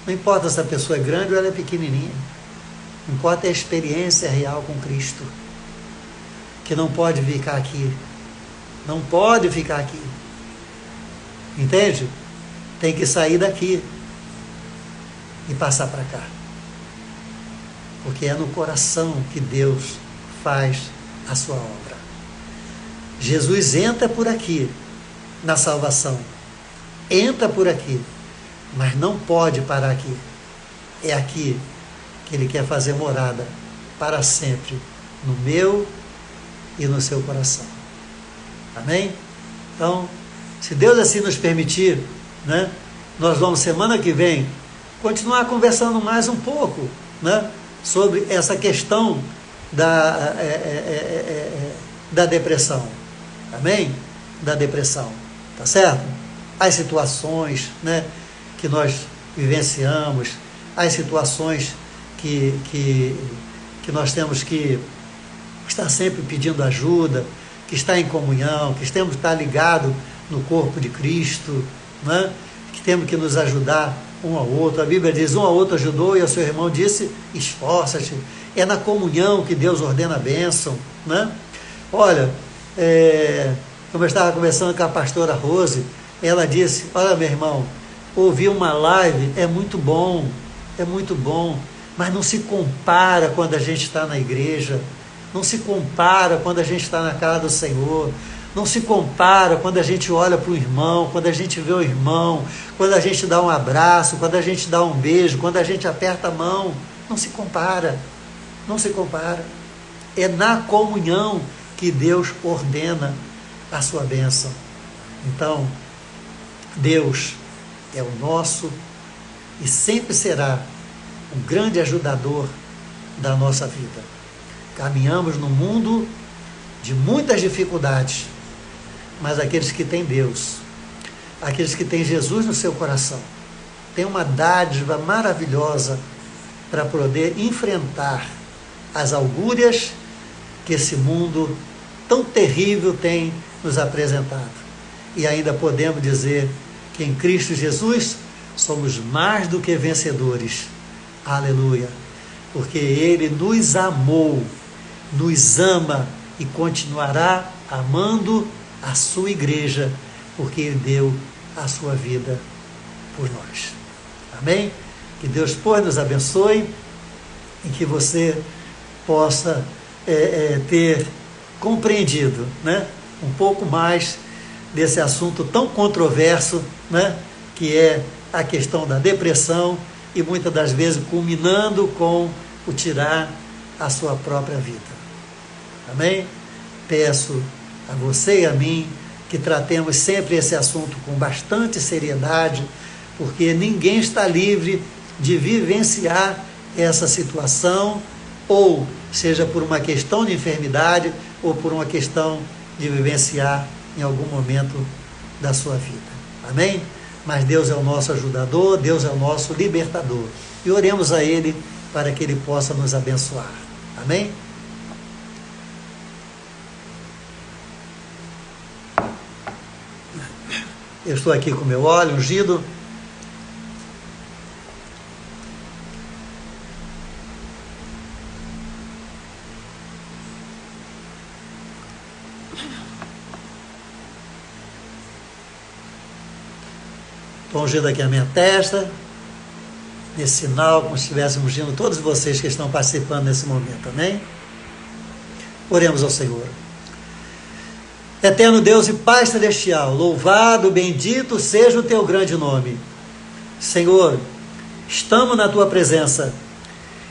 Não importa se a pessoa é grande ou ela é pequenininha. Importa a experiência real com Cristo, que não pode ficar aqui. Entende? Tem que sair daqui e passar para cá, porque é no coração que Deus faz a sua obra. Jesus entra por aqui na salvação. Entra por aqui, mas não pode parar aqui. É aqui que Ele quer fazer morada para sempre, no meu e no seu coração. Amém? Então, se Deus assim nos permitir, né, nós vamos semana que vem continuar conversando mais um pouco, né, sobre essa questão da depressão. Amém? Da depressão. Tá certo? As situações, né, que nós vivenciamos, as situações que nós temos que estar sempre pedindo ajuda, que está em comunhão, que temos que estar ligado no corpo de Cristo, né? Que temos que nos ajudar um ao outro. A Bíblia diz, um ao outro ajudou e ao seu irmão disse, esforça-te. É na comunhão que Deus ordena a bênção, né? Olha, como eu estava conversando com a pastora Rose, ela disse, olha meu irmão, ouvir uma live é muito bom, mas não se compara quando a gente está na igreja, não se compara quando a gente está na casa do Senhor, não se compara quando a gente olha para o irmão, quando a gente vê o irmão, quando a gente dá um abraço, quando a gente dá um beijo, quando a gente aperta a mão, não se compara, não se compara. É na comunhão que Deus ordena a sua bênção. Então, Deus é o nosso e sempre será um grande ajudador da nossa vida. Caminhamos num mundo de muitas dificuldades, mas aqueles que têm Deus, aqueles que têm Jesus no seu coração, têm uma dádiva maravilhosa para poder enfrentar as augúrias que esse mundo tão terrível tem nos apresentado. E ainda podemos dizer que em Cristo Jesus somos mais do que vencedores. Aleluia! Porque Ele nos amou, nos ama e continuará amando a sua igreja, porque Ele deu a sua vida por nós. Amém? Que Deus, pois, nos abençoe e que você possa ter compreendido, né, um pouco mais desse assunto tão controverso, né, que é a questão da depressão e muitas das vezes culminando com o tirar a sua própria vida. Amém? Peço a você e a mim que tratemos sempre esse assunto com bastante seriedade, porque ninguém está livre de vivenciar essa situação, ou seja por uma questão de enfermidade, ou por uma questão de vivenciar em algum momento da sua vida. Amém? Mas Deus é o nosso ajudador, Deus é o nosso libertador. E oremos a Ele para que Ele possa nos abençoar. Amém? Eu estou aqui com meu óleo ungido. Estou ungindo aqui a minha testa, nesse sinal, como se estivéssemos ungindo todos vocês que estão participando nesse momento, amém? Oremos ao Senhor. Eterno Deus e Pai Celestial, louvado, bendito seja o Teu grande nome. Senhor, estamos na Tua presença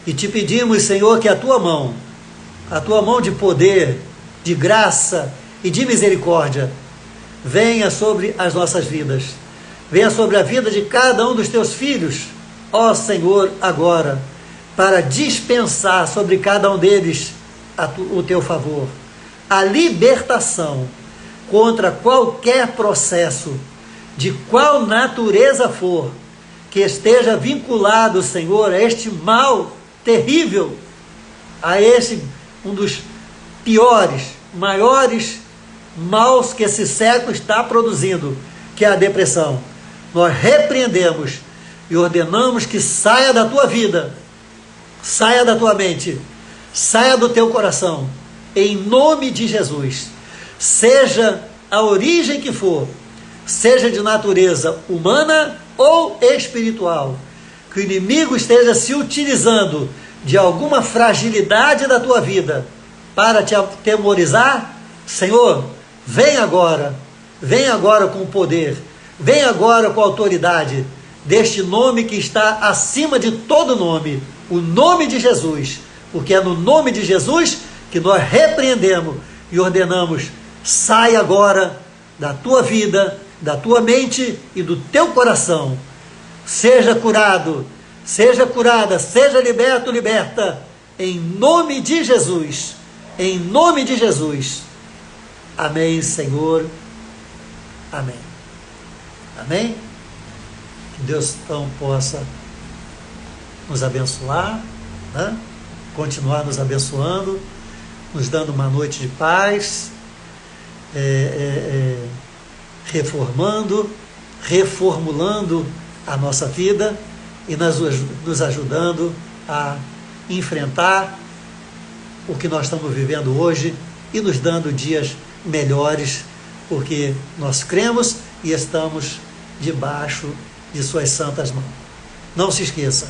e Te pedimos, Senhor, que a Tua mão de poder, de graça e de misericórdia, venha sobre as nossas vidas. Venha sobre a vida de cada um dos Teus filhos, ó Senhor, agora, para dispensar sobre cada um deles o Teu favor, a libertação contra qualquer processo, de qual natureza for, que esteja vinculado, Senhor, a este mal terrível, a este, um dos piores, maiores maus que esse século está produzindo, que é a depressão. Nós repreendemos e ordenamos que saia da tua vida, saia da tua mente, saia do teu coração, em nome de Jesus. Seja a origem que for, seja de natureza humana ou espiritual, que o inimigo esteja se utilizando de alguma fragilidade da tua vida para te atemorizar, Senhor, vem agora vem agora com o poder, vem agora com a autoridade deste nome que está acima de todo nome, o nome de Jesus, porque é no nome de Jesus que nós repreendemos e ordenamos: sai agora da tua vida, da tua mente e do teu coração. Seja curado, seja curada, seja liberto, liberta, em nome de Jesus, em nome de Jesus. Amém, Senhor. Amém. Amém? Que Deus então possa nos abençoar, né? Continuar nos abençoando, nos dando uma noite de paz, reformando, reformulando a nossa vida e nos ajudando a enfrentar o que nós estamos vivendo hoje e nos dando dias melhores, porque nós cremos e estamos debaixo de suas santas mãos. Não se esqueça,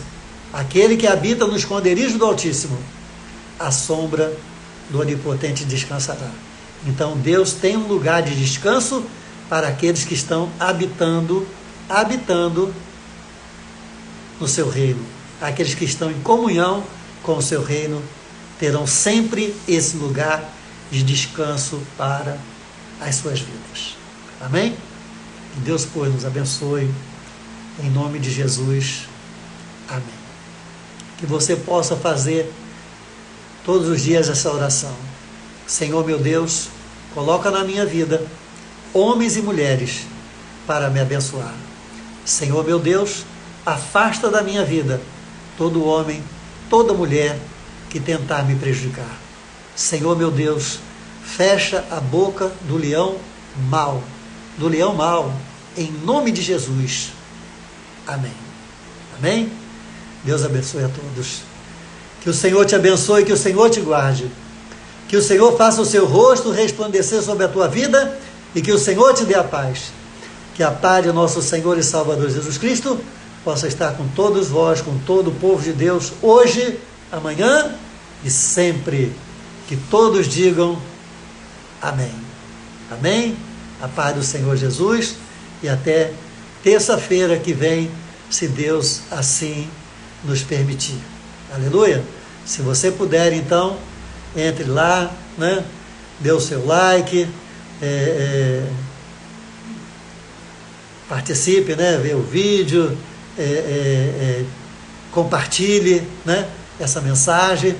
aquele que habita no esconderijo do Altíssimo, a sombra do Onipotente descansará. Então Deus tem um lugar de descanso para aqueles que estão habitando no seu reino. Aqueles que estão em comunhão com o seu reino terão sempre esse lugar de descanso para as suas vidas. Amém? Que Deus, pois, nos abençoe, em nome de Jesus. Amém. Que você possa fazer todos os dias essa oração. Senhor meu Deus, coloca na minha vida homens e mulheres para me abençoar. Senhor meu Deus, afasta da minha vida todo homem, toda mulher que tentar me prejudicar. Senhor meu Deus, fecha a boca do leão mau, em nome de Jesus. Amém. Amém? Deus abençoe a todos. Que o Senhor te abençoe, que o Senhor te guarde. Que o Senhor faça o seu rosto resplandecer sobre a tua vida e que o Senhor te dê a paz. Que a paz de nosso Senhor e Salvador Jesus Cristo possa estar com todos vós, com todo o povo de Deus, hoje, amanhã e sempre. Que todos digam amém. Amém? A paz do Senhor Jesus e até terça-feira que vem, se Deus assim nos permitir. Aleluia! Se você puder, então, entre lá, né? Dê o seu like, participe, né? Vê o vídeo, compartilhe, né? Essa mensagem,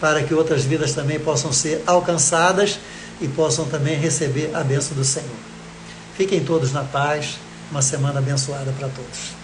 para que outras vidas também possam ser alcançadas e possam também receber a bênção do Senhor. Fiquem todos na paz, uma semana abençoada para todos.